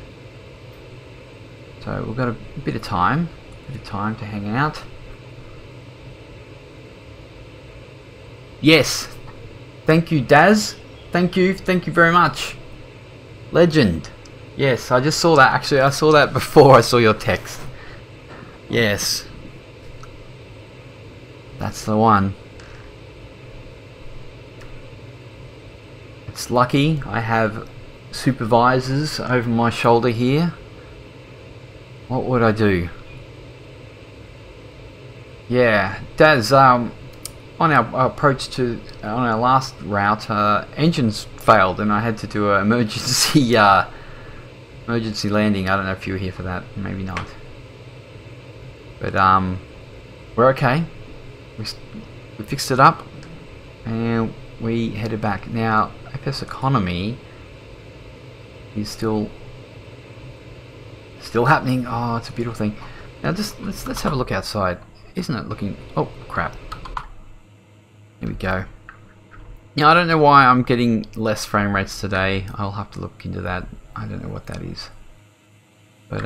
So we've got a bit of time to hang out. Yes, thank you, Daz. Thank you very much. Legend. Yes, I just saw that. Actually, I saw that before I saw your text. Yes, that's the one. It's lucky I have supervisors over my shoulder here. What would I do? Yeah, Daz, on our approach to on our last route, engines failed and I had to do an emergency emergency landing. I don't know if you were here for that, maybe not. But we're okay. We fixed it up and we headed back. Now Fseconomy is still happening. Oh, it's a beautiful thing. Now just let's have a look outside. Isn't it looking? Oh crap! Here we go. Now I don't know why I'm getting less frame rates today. I'll have to look into that. I don't know what that is. But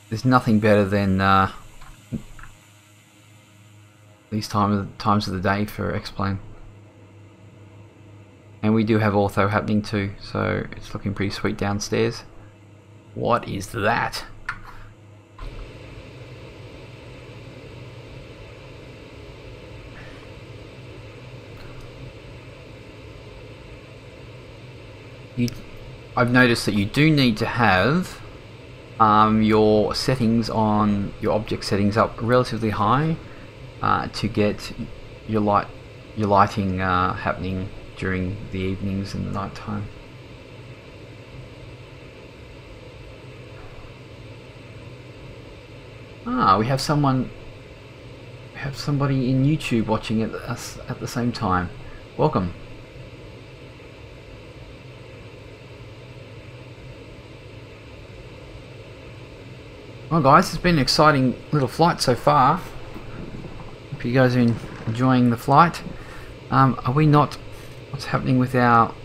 there's nothing better than these times of the day for X-Plane. And we do have ortho happening too, so it's looking pretty sweet downstairs. What is that? I've noticed that you do need to have your settings on your object settings up relatively high to get your lighting happening during the evenings and the night time. Ah, we have somebody in YouTube watching us at the same time. Welcome. Well guys, it's been an exciting little flight so far. Hope you guys are enjoying the flight. Are we not... What's happening with our...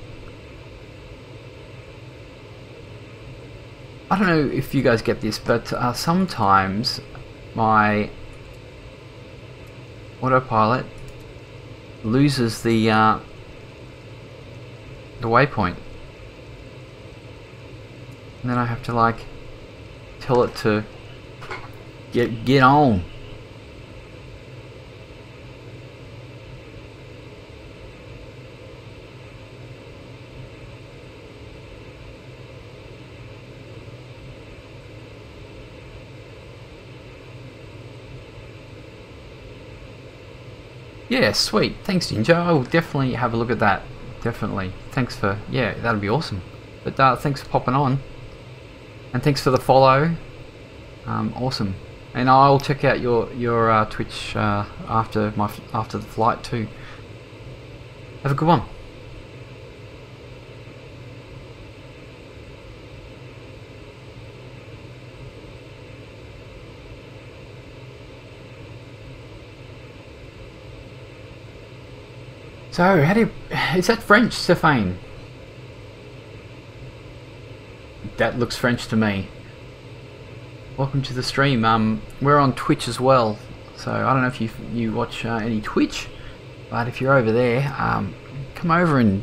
I don't know if you guys get this, but sometimes my autopilot loses the waypoint, and then I have to like tell it to get on. Yeah, sweet. Thanks, Ninja. I will definitely have a look at that. Definitely. Thanks for... Yeah, that'd be awesome. But thanks for popping on. And thanks for the follow. Awesome. And I'll check out your Twitch after the flight too. Have a good one. So, how do you... Is that French, Stéphane? That looks French to me. Welcome to the stream. We're on Twitch as well. So, I don't know if you watch any Twitch. But if you're over there, come over and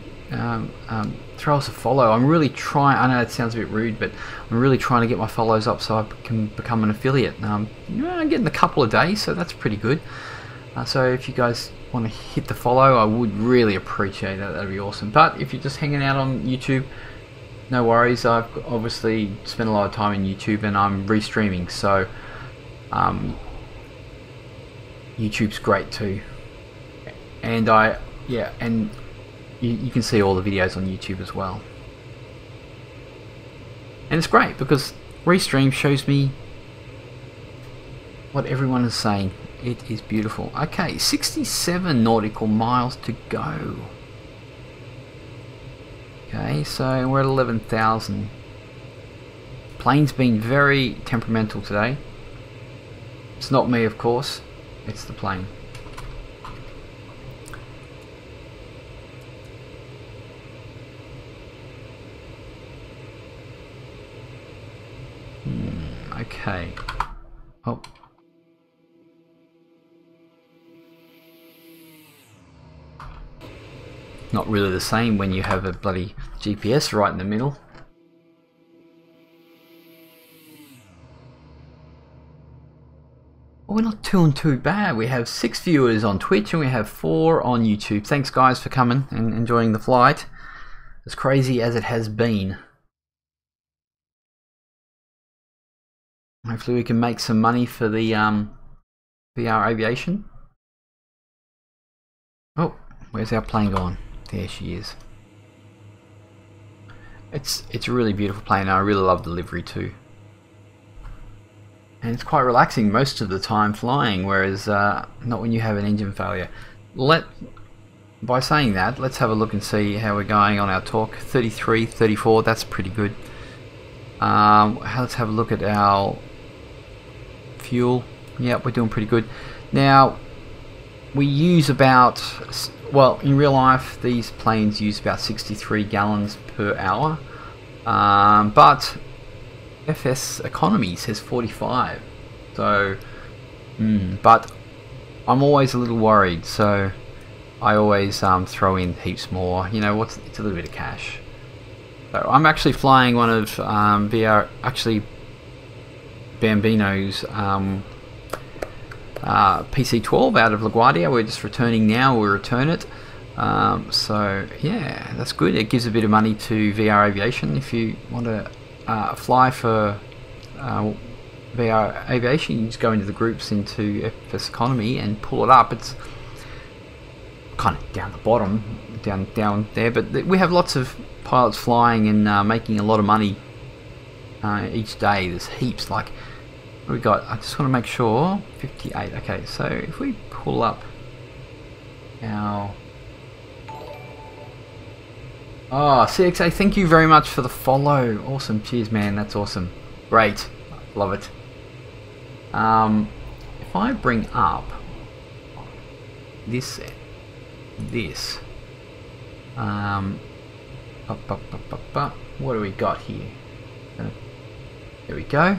throw us a follow. I'm really trying... I know it sounds a bit rude, but I'm really trying to get my follows up so I can become an affiliate. I'm getting a couple a day, so that's pretty good. So if you guys want to hit the follow, I would really appreciate that. That'd be awesome. But if you're just hanging out on YouTube, no worries. I've obviously spent a lot of time in YouTube and I'm restreaming, so YouTube's great too. And you can see all the videos on YouTube as well. And it's great because restream shows me what everyone is saying. It is beautiful. Okay, 67 nautical miles to go. Okay, so we're at 11,000. Plane's been very temperamental today. It's not me, of course. It's the plane. Okay. Oh. Not really the same when you have a bloody GPS right in the middle. Well, we're not doing too bad. We have 6 viewers on Twitch and we have 4 on YouTube. Thanks guys for coming and enjoying the flight. As crazy as it has been. Hopefully we can make some money for the VR aviation. Oh, where's our plane gone? There she is. It's a really beautiful plane and I really love the livery too. And it's quite relaxing most of the time flying, whereas not when you have an engine failure. By saying that, let's have a look and see how we're going on our torque. 33, 34, that's pretty good. Let's have a look at our fuel. Yep, we're doing pretty good. Now, we use about, well, in real life, these planes use about 63 gallons per hour. But Fseconomy says 45. So, but I'm always a little worried, so I always throw in heaps more. You know, it's a little bit of cash. So I'm actually flying one of Bambino's PC-12 out of LaGuardia. We're just returning now. We'll return it. So yeah, that's good. It gives a bit of money to VR Aviation. If you want to fly for VR Aviation, you just go into the groups into Fseconomy and pull it up. It's kind of down the bottom, down there. But we have lots of pilots flying and making a lot of money each day. There's heaps. Like, what we got? I just want to make sure. 58. Okay, so if we pull up our... Oh, CXA, thank you very much for the follow. Awesome. Cheers, man. That's awesome. Great. Love it. If I bring up this, what do we got here? There we go.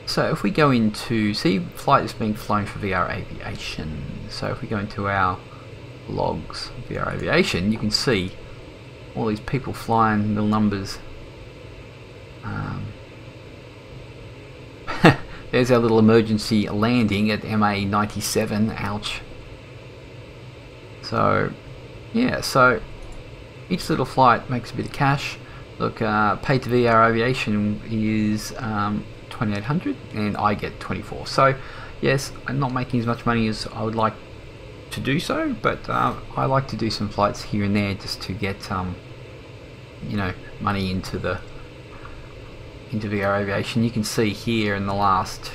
So if we go into, see, flight is being flown for VR Aviation. So if we go into our logs, VR Aviation, you can see all these people flying, little numbers. There's our little emergency landing at MA97, ouch. So, yeah, so each little flight makes a bit of cash. Look, paid to VR Aviation is 2,800 and I get 24. So, yes, I'm not making as much money as I would like to do so, but I like to do some flights here and there just to get, you know, money into VR Aviation. You can see here in the last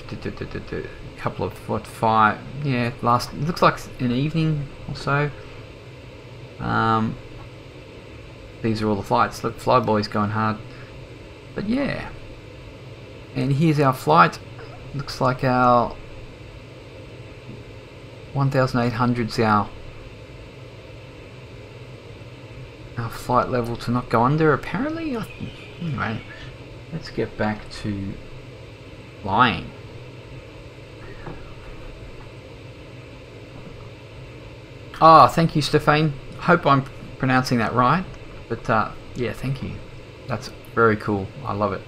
couple of last, it looks like an evening or so. These are all the flights. Look, Flyboy's going hard, but yeah. And here's our flight. Looks like our 1,800's our flight level to not go under, apparently. Anyway, let's get back to flying. Ah, thank you, Stefan. Hope I'm pronouncing that right. But yeah, thank you. That's very cool. I love it.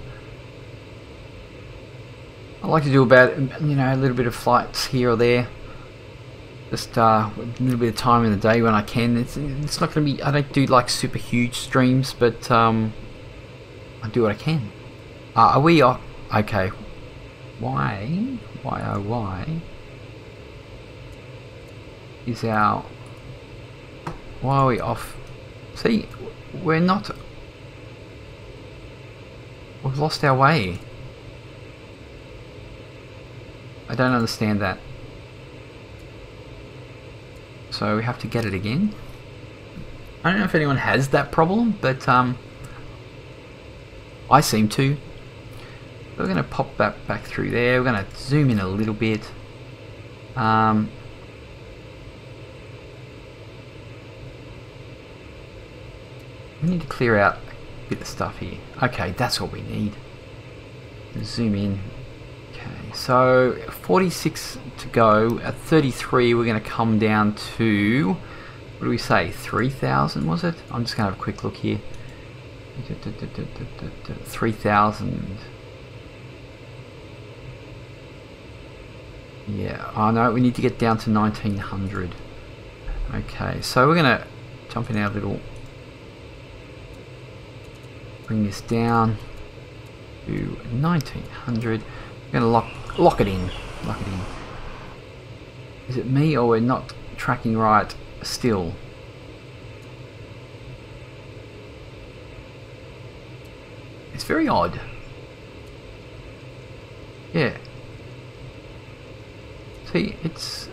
I like to do about, you know, a little bit of flights here or there. Just a little bit of time in the day when I can. It's not going to be, I don't do like super huge streams, but I do what I can. Are we off? Okay. Why is our, why are we off? See, we're not, we've lost our way. I don't understand that. So we have to get it again. I don't know if anyone has that problem, but I seem to. We're going to pop that back through there. We're going to zoom in a little bit. We need to clear out a bit of stuff here. Okay, that's what we need. Zoom in. Okay, so 46 to go. At 33, we're going to come down to, what do we say, 3,000 was it? I'm just going to have a quick look here. 3,000. Yeah, oh no, we need to get down to 1,900. Okay, so we're going to jump in our little, bring this down to 1,900. We're going to lock it in. Lock it in. Is it me or we're not tracking right still? It's very odd. Yeah. See, it's,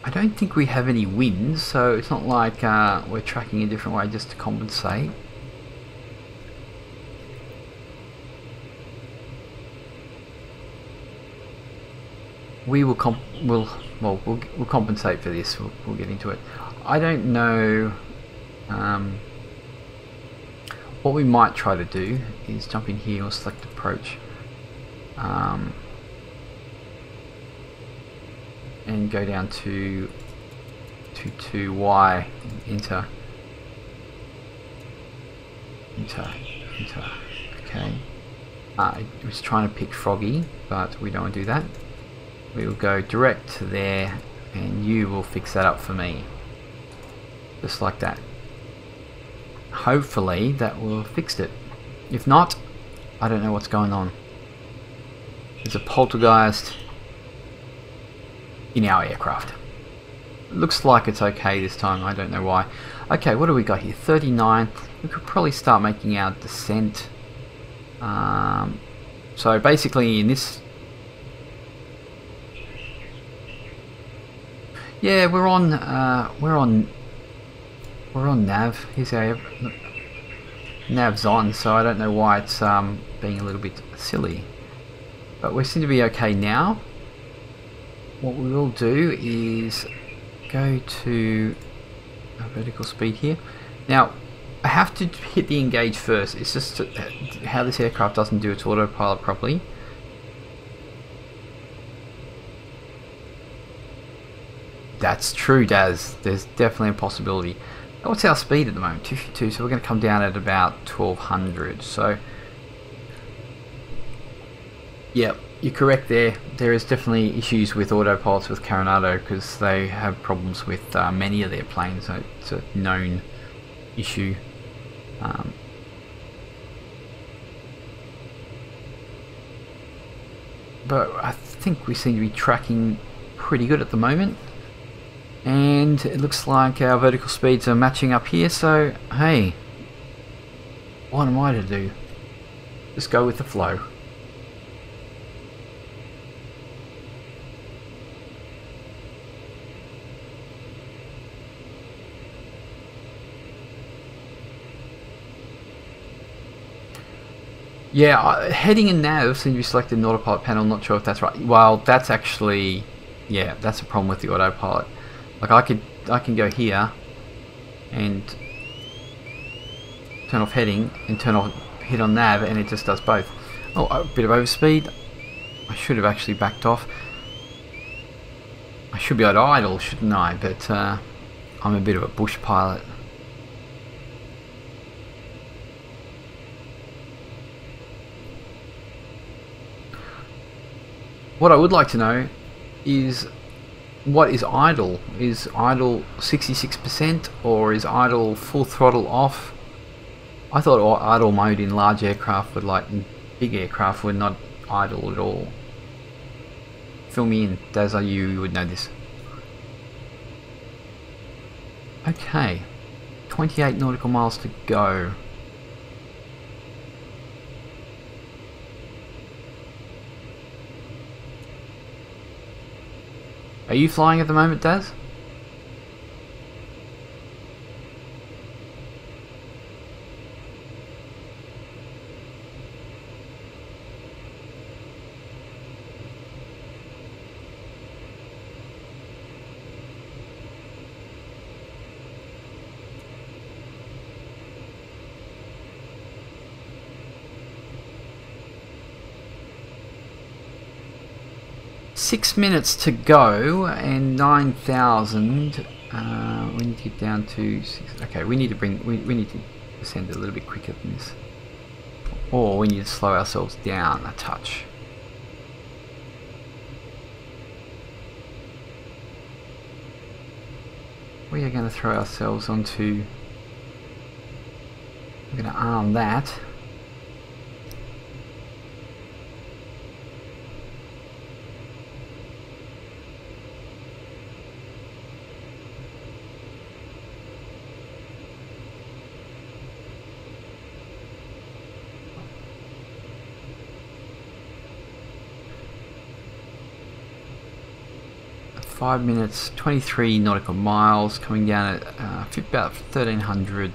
I don't think we have any winds, so it's not like we're tracking a different way just to compensate. We will we'll compensate for this. We'll get into it. I don't know. What we might try to do is jump in here or select approach, and go down to Y, enter. Okay. I was trying to pick Froggy, but we don't want to do that. We will go direct to there, and you will fix that up for me, just like that. Hopefully that will have fixed it. If not, I don't know what's going on. There's a poltergeist in our aircraft. It looks like it's okay this time. I don't know why. Okay, what do we got here? 39. We could probably start making our descent. So basically in this, yeah, we're on nav. Here's our nav's on, so I don't know why it's being a little bit silly. But we seem to be okay now. What we will do is go to a vertical speed here. Now, I have to hit the engage first. It's just how this aircraft doesn't do its autopilot properly. That's true, Daz. There's definitely a possibility. What's our speed at the moment? 252, so we're going to come down at about 1200. So, yeah, you're correct there. There is definitely issues with autopilots with Coronado because they have problems with many of their planes. So it's a known issue. But I think we seem to be tracking pretty good at the moment. And it looks like our vertical speeds are matching up here, so hey, what am I to do? Just go with the flow. Yeah, heading and nav seem to be selected in the autopilot panel. Not sure if that's right. Well, that's actually, yeah, that's a problem with the autopilot. Like I can go here and turn off heading and turn off hit on nav, and it just does both. Oh, a bit of overspeed. I should have actually backed off. I should be at idle, shouldn't I? But I'm a bit of a bush pilot. What I would like to know is, what is idle? Is idle 66% or is idle full throttle off? I thought idle mode in large aircraft would, like in big aircraft, would not idle at all. Fill me in, Daz, you would know this. Okay, 28 nautical miles to go. Are you flying at the moment, Daz? Six minutes to go and 9,000. We need to get down to 6. Okay, we need to we need to descend a little bit quicker than this, or we need to slow ourselves down a touch. We are going to throw ourselves onto. We're going to arm that. Five minutes, 23 nautical miles, coming down at about 1300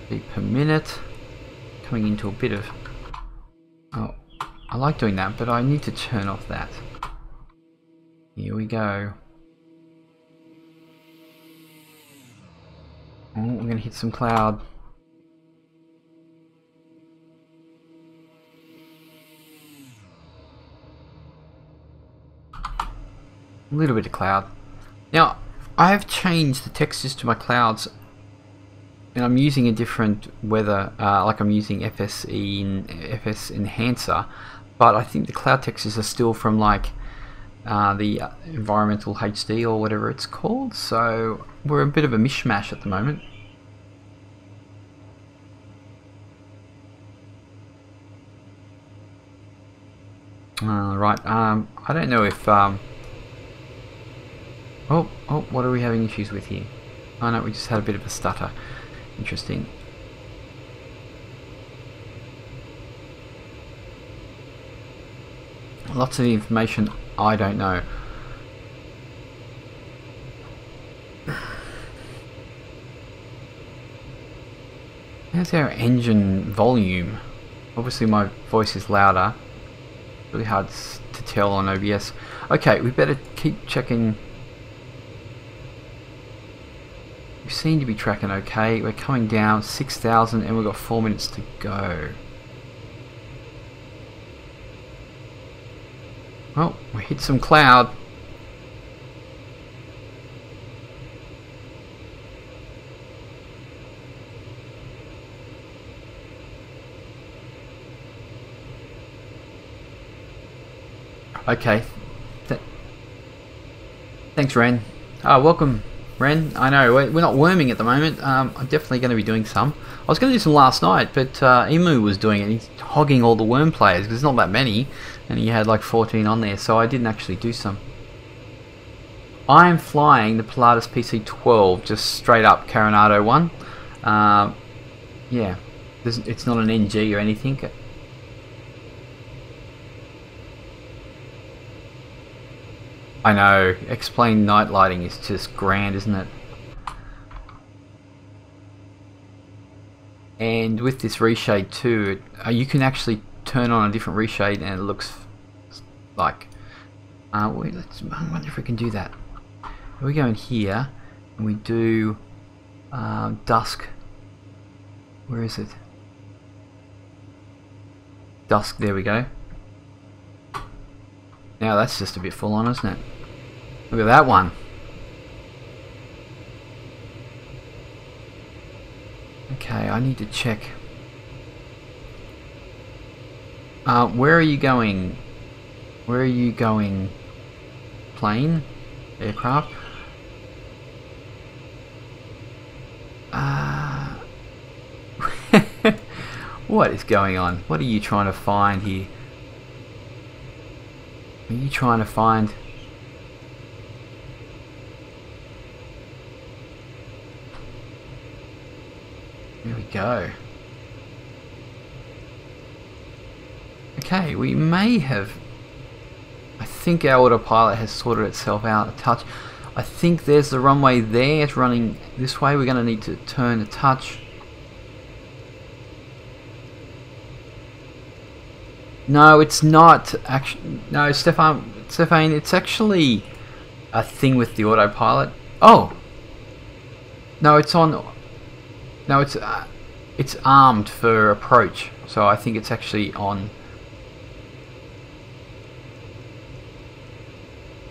feet per minute. Coming into a bit of. Oh, I like doing that, but I need to turn off that. Here we go. Oh, we're going to hit some cloud. A little bit of cloud. Now, I have changed the textures to my clouds, and I'm using a different weather, like I'm using FS Enhancer, but I think the cloud textures are still from like the Environmental HD or whatever it's called, so we're a bit of a mishmash at the moment. Right, I don't know if oh, what are we having issues with here? Oh no, we just had a bit of a stutter. Interesting. Lots of information I don't know. How's our engine volume? Obviously my voice is louder. Really hard to tell on OBS. Okay, we better keep checking. We seem to be tracking okay. We're coming down 6,000 and we've got 4 minutes to go. Well, we hit some cloud. Okay. Thanks, Ren. Oh, welcome, Ren. I know, we're not worming at the moment. I'm definitely going to be doing some. I was going to do some last night, but Emu was doing it. He's hogging all the worm players, because there's not that many, and he had like 14 on there, so I didn't actually do some. I am flying the Pilatus PC-12, just straight up Coronado 1. Yeah, it's not an NG or anything. I know, X-Plane night lighting is just grand, isn't it? And with this reshade too, you can actually turn on a different reshade and it looks like... wait, I wonder if we can do that. We go in here and we do dusk. Where is it? Dusk, there we go. Now that's just a bit full on, isn't it? Look at that one. Okay, I need to check. Where are you going? Where are you going? Plane? Aircraft? What is going on? What are you trying to find here? What are you trying to find? There we go. Okay, we may have... I think our autopilot has sorted itself out a touch. I think there's the runway there. It's running this way. We're going to need to turn a touch. No, it's not actually. No, Stefan, it's actually a thing with the autopilot. Oh, no, it's on. No, it's armed for approach, so I think it's actually on.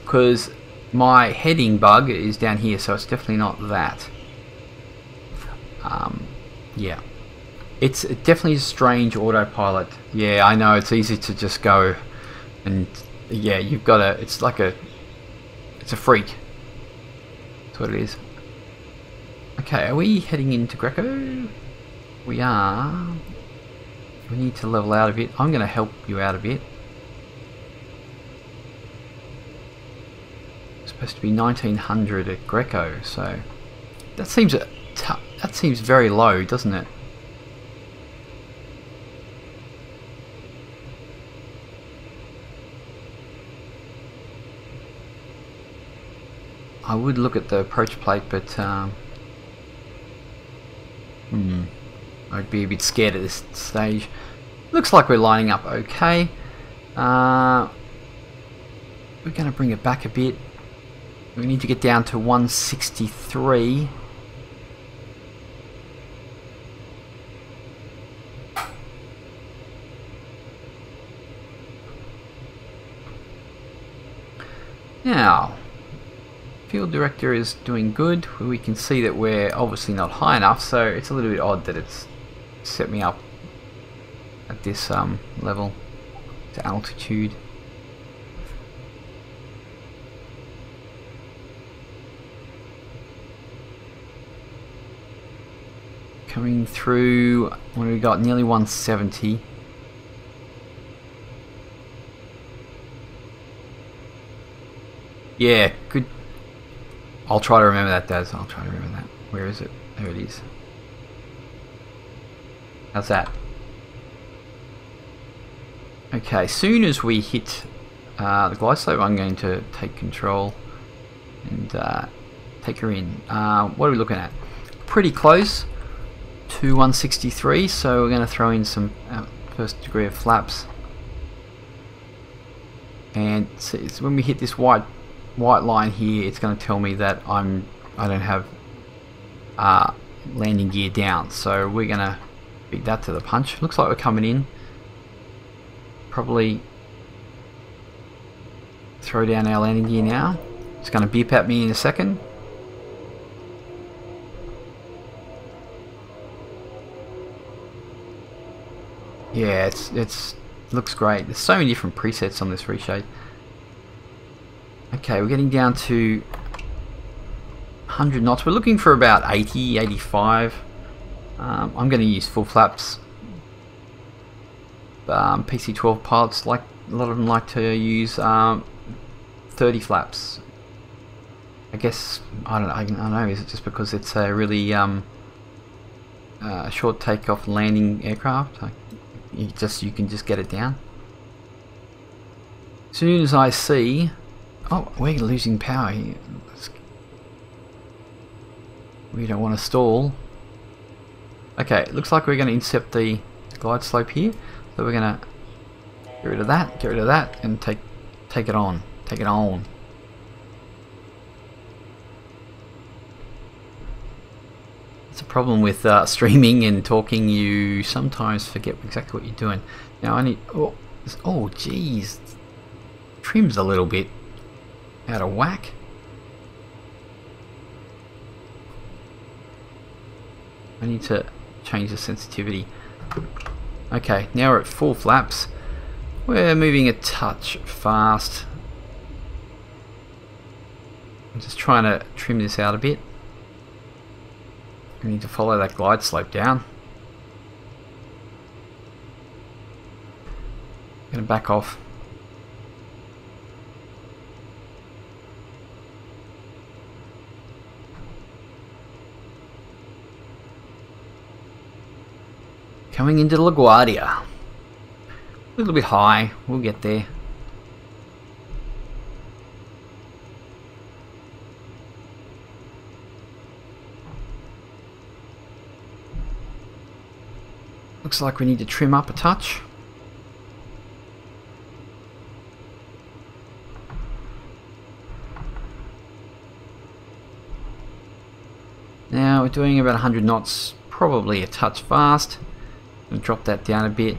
Because my heading bug is down here, so it's definitely not that. Yeah. It's definitely a strange autopilot. Yeah, I know, it's easy to just go and yeah, you've got a, it's like a, it's a freak. That's what it is. Okay, are we heading into Greco? We are. We need to level out a bit. I'm going to help you out a bit. It's supposed to be 1900 at Greco, so that seems very low, doesn't it? I would look at the approach plate, but I'd be a bit scared at this stage. Looks like we're lining up okay. We're going to bring it back a bit. We need to get down to 163. Now, field director is doing good. We can see that we're obviously not high enough, so it's a little bit odd that it's set me up at this level to altitude. Coming through, what do we got? Nearly 170. Yeah, good. I'll try to remember that, Daz. I'll try to remember that. Where is it? There it is. How's that? Okay, soon as we hit the glide slope, I'm going to take control and take her in. What are we looking at? Pretty close to 163, so we're going to throw in some first degree of flaps. And so it's when we hit this white line here, it's going to tell me that I don't have landing gear down. So we're going to beat that to the punch. Looks like we're coming in. Probably throw down our landing gear now. It's going to beep at me in a second. Yeah, it's looks great. There's so many different presets on this reshade. Okay, we're getting down to 100 knots. We're looking for about 80, 85. I'm going to use full flaps. PC-12 pilots, like a lot of them like to use 30 flaps. I guess I don't know. Is it just because it's a really short takeoff and landing aircraft? You can just get it down. As soon as I see, oh, we're losing power here. We don't want to stall. Okay, it looks like we're going to intercept the glide slope here. So we're going to get rid of that, and take it on. Take it on. It's a problem with streaming and talking. You sometimes forget exactly what you're doing. Now I need. Oh, geez. Trim's a little bit out of whack. I need to change the sensitivity. Okay, now we're at full flaps. We're moving a touch fast. I'm just trying to trim this out a bit. We need to follow that glide slope down. I'm going to back off. Coming into LaGuardia. A little bit high, we'll get there. Looks like we need to trim up a touch. Now we're doing about 100 knots, probably a touch fast. I'm going to drop that down a bit.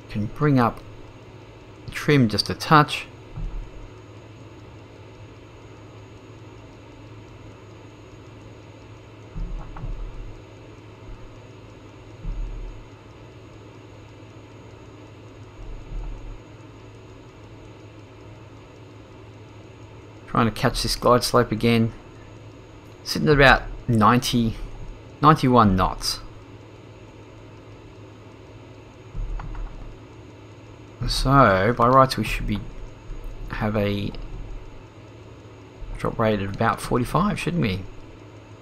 Can bring up the trim just a touch. Trying to catch this glide slope again. Sitting at about 91 knots. So by rights we should have a drop rate at about 45, shouldn't we?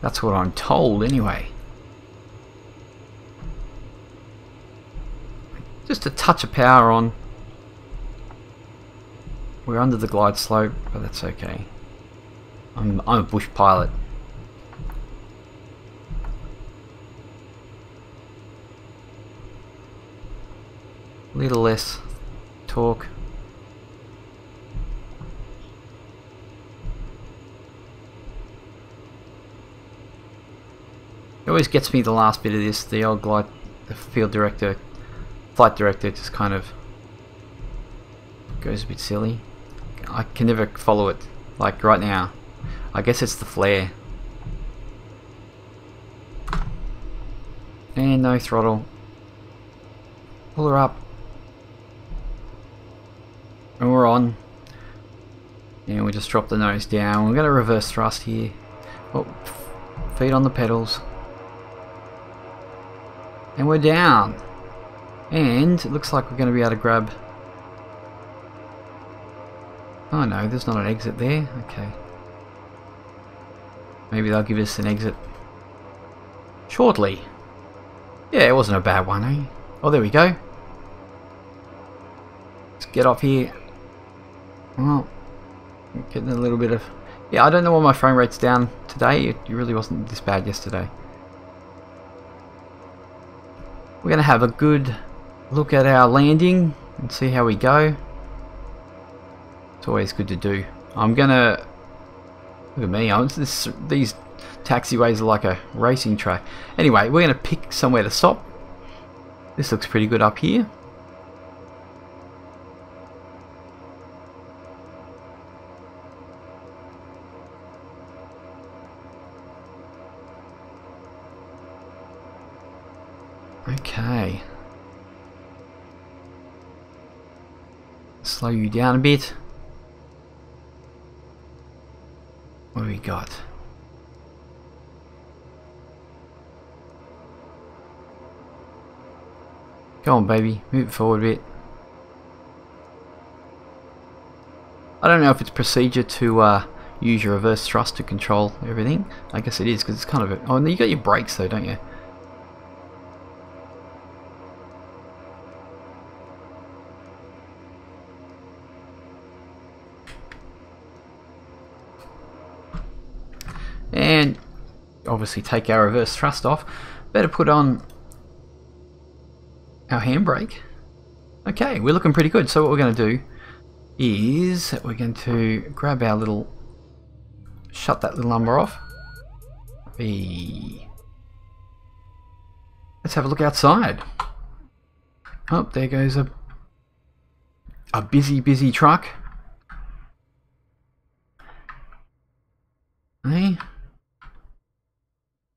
That's what I'm told anyway. Just a touch of power on. We're under the glide slope, but that's okay. I'm a bush pilot. A little less torque. It always gets me the last bit of this. The old glide, the flight director just kind of goes a bit silly. I can never follow it. Like right now, I guess it's the flare. And no throttle. Pull her up. And we're on. And we just drop the nose down. We're going to reverse thrust here. Oh, feet on the pedals. And we're down. And it looks like we're going to be able to grab. Oh no, there's not an exit there. Okay. Maybe they'll give us an exit shortly. Yeah, it wasn't a bad one, eh? Oh, there we go. Let's get off here. Well, getting a little bit of... Yeah, I don't know why my frame rate's down today. It really wasn't this bad yesterday. We're going to have a good look at our landing and see how we go. It's always good to do. I'm going to... Look at me, these taxiways are like a racing track. Anyway, we're going to pick somewhere to stop. This looks pretty good up here. Okay. Slow you down a bit. What do we got? Go on, baby. Move it forward a bit. I don't know if it's procedure to use your reverse thrust to control everything. I guess it is, because it's kind of a... Oh, and you got your brakes though, don't you? And obviously take our reverse thrust off. Better put on our handbrake. Okay, we're looking pretty good. So what we're going to do is we're going to grab our little, shut that little number off. Let's have a look outside. Oh, there goes a busy truck. Hey.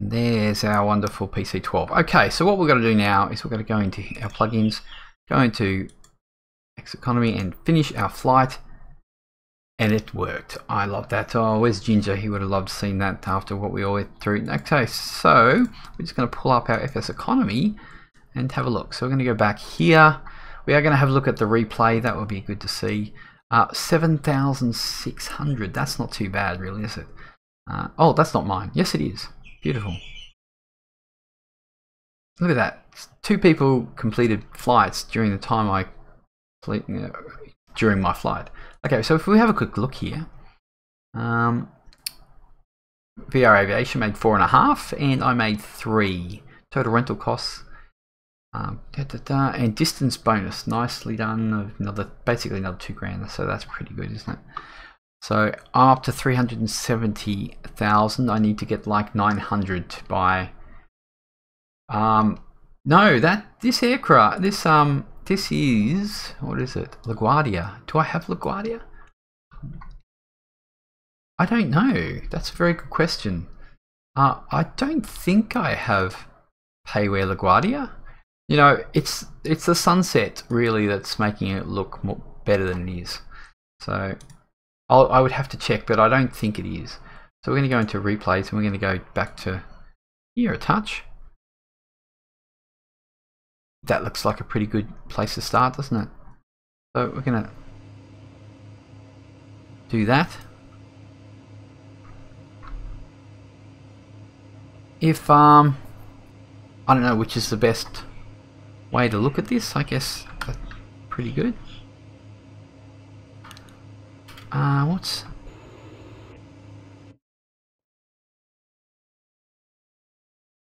There's our wonderful PC-12. Okay, so what we're going to do now is we're going to go into our plugins, go into Fseconomy and finish our flight. And it worked. I love that. Oh, where's Ginger? He would have loved seeing that after what we all went through. Okay, so we're just going to pull up our Fseconomy and have a look. So we're going to go back here. We are going to have a look at the replay. That would be good to see. 7,600. That's not too bad, really, is it? Oh, that's not mine. Yes, it is. Beautiful. Look at that. 2 people completed flights during the time during my flight. Okay, so if we have a quick look here, VR Aviation made 4.5, and I made 3. Total rental costs, and distance bonus, nicely done. Basically another 2 grand. So that's pretty good, isn't it? So I'm up to 370,000. I need to get like 900 to buy. No, this aircraft, this is, what is it? LaGuardia. Do I have LaGuardia? I don't know. That's a very good question. I don't think I have Payware LaGuardia. You know, it's the sunset really that's making it look better than it is. So I would have to check, but I don't think it is. So we're going to go into replays and we're going to go back to here a touch. That looks like a pretty good place to start, doesn't it? So we're going to do that. If I don't know which is the best way to look at this, I guess that's pretty good. What's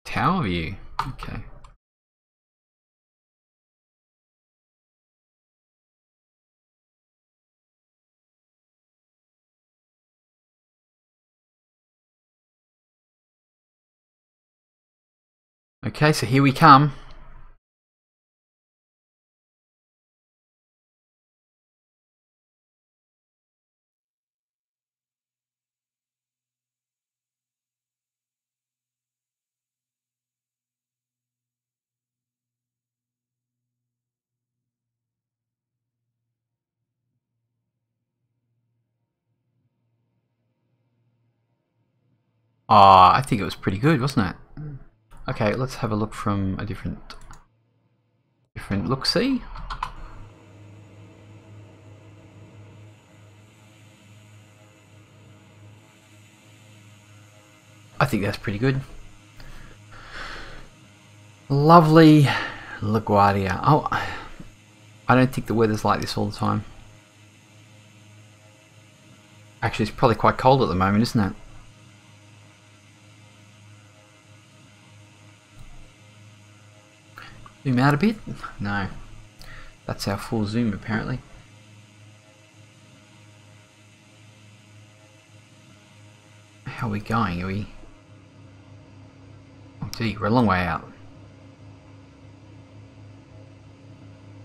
tower view? Okay. Okay, so here we come. I think it was pretty good, wasn't it? Okay, let's have a look from a different look-see. I think that's pretty good. Lovely LaGuardia. Oh, I don't think the weather's like this all the time. Actually, it's probably quite cold at the moment, isn't it? Zoom out a bit? No. That's our full zoom apparently. How are we going? Are we... Oh gee, we're a long way out.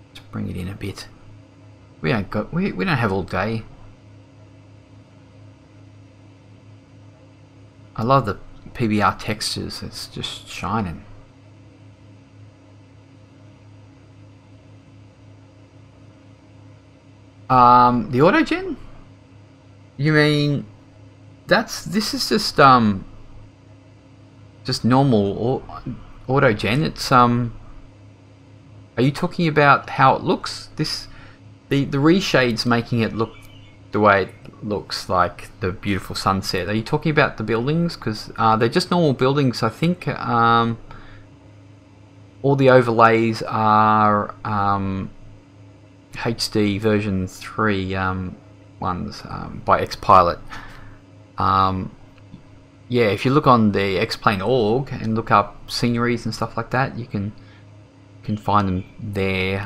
Let's bring it in a bit. We don't have all day. I love the PBR textures, it's just shining. The autogen? You mean this is just normal autogen. It's are you talking about how it looks? The reshade's making it look the way it looks, like the beautiful sunset. Are you talking about the buildings? Because they're just normal buildings. I think all the overlays are HD version 3 ones by Xpilot. Yeah, if you look on the Xplane.org and look up sceneries and stuff like that, you can find them there.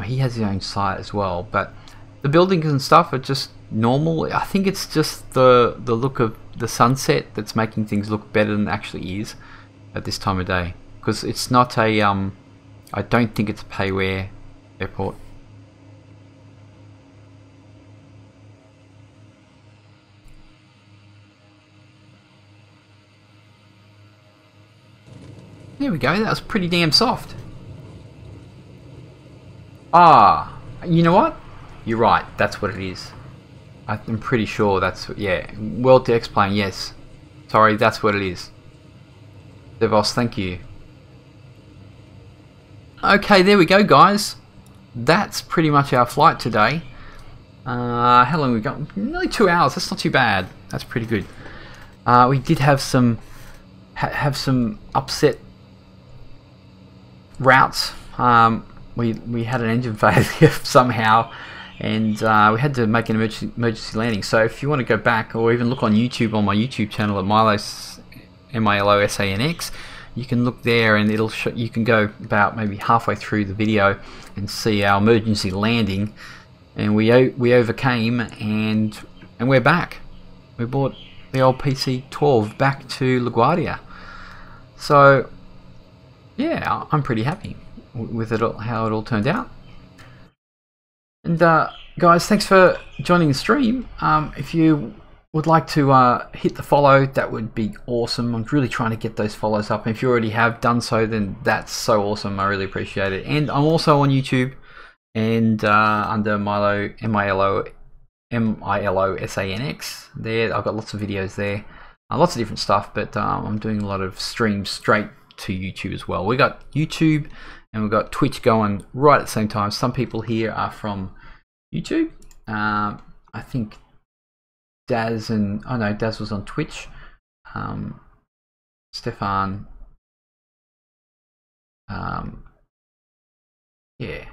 He has his own site as well, but the buildings and stuff are just normal. I think it's just the look of the sunset that's making things look better than it actually is at this time of day, because it's not a I don't think it's a payware airport. There we go, that was pretty damn soft. Ah, you know what? You're right, that's what it is. I'm pretty sure that's, yeah, World to X-Plane, yes. Sorry, that's what it is. Devos, thank you. Okay, there we go, guys. That's pretty much our flight today. How long have we got? Nearly 2 hours, that's not too bad. That's pretty good. We did have some upset routes. We had an engine failure somehow, and we had to make an emergency landing. So if you want to go back or even look on YouTube, on my YouTube channel at Milosanx, you can look there and it'll show, you can go about maybe halfway through the video and see our emergency landing, and we overcame, and we're back. We brought the old PC-12 back to LaGuardia. So yeah, I'm pretty happy with it all, how it all turned out. And guys, thanks for joining the stream. If you would like to hit the follow, that would be awesome. I'm really trying to get those follows up. If you already have done so, then that's so awesome. I really appreciate it. And I'm also on YouTube, and under Milo, MILOSANX. There, I've got lots of videos there, lots of different stuff. But I'm doing a lot of streams straight to YouTube as well. We got YouTube and we've got Twitch going right at the same time. Some people here are from YouTube. I think Daz and Daz was on Twitch. Stefan, yeah,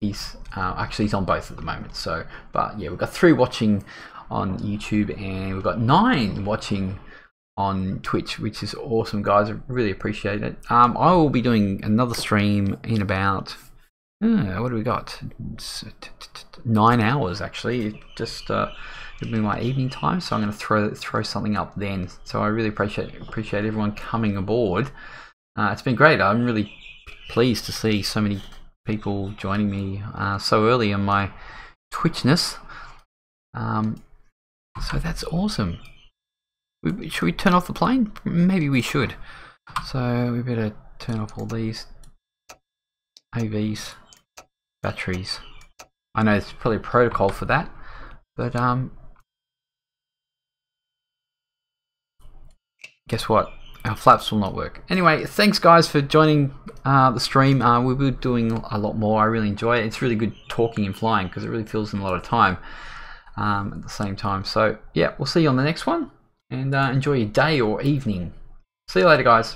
he's actually he's on both at the moment. So, but yeah, we've got 3 watching on YouTube and we've got 9 watching on Twitch, which is awesome, guys. I really appreciate it. I will be doing another stream in about what do we got? 9 hours actually. Just it'll be my evening time, so I'm going to throw something up then. So I really appreciate everyone coming aboard. It's been great. I'm really pleased to see so many people joining me so early in my Twitchness. So that's awesome. Should we turn off the plane? Maybe we should. So we better turn off all these AVs, batteries. I know it's probably a protocol for that, but guess what? Our flaps will not work. Anyway, thanks guys for joining the stream. We'll be doing a lot more. I really enjoy it. It's really good talking and flying because it really fills in a lot of time at the same time. So yeah, we'll see you on the next one. And enjoy your day or evening. See you later, guys.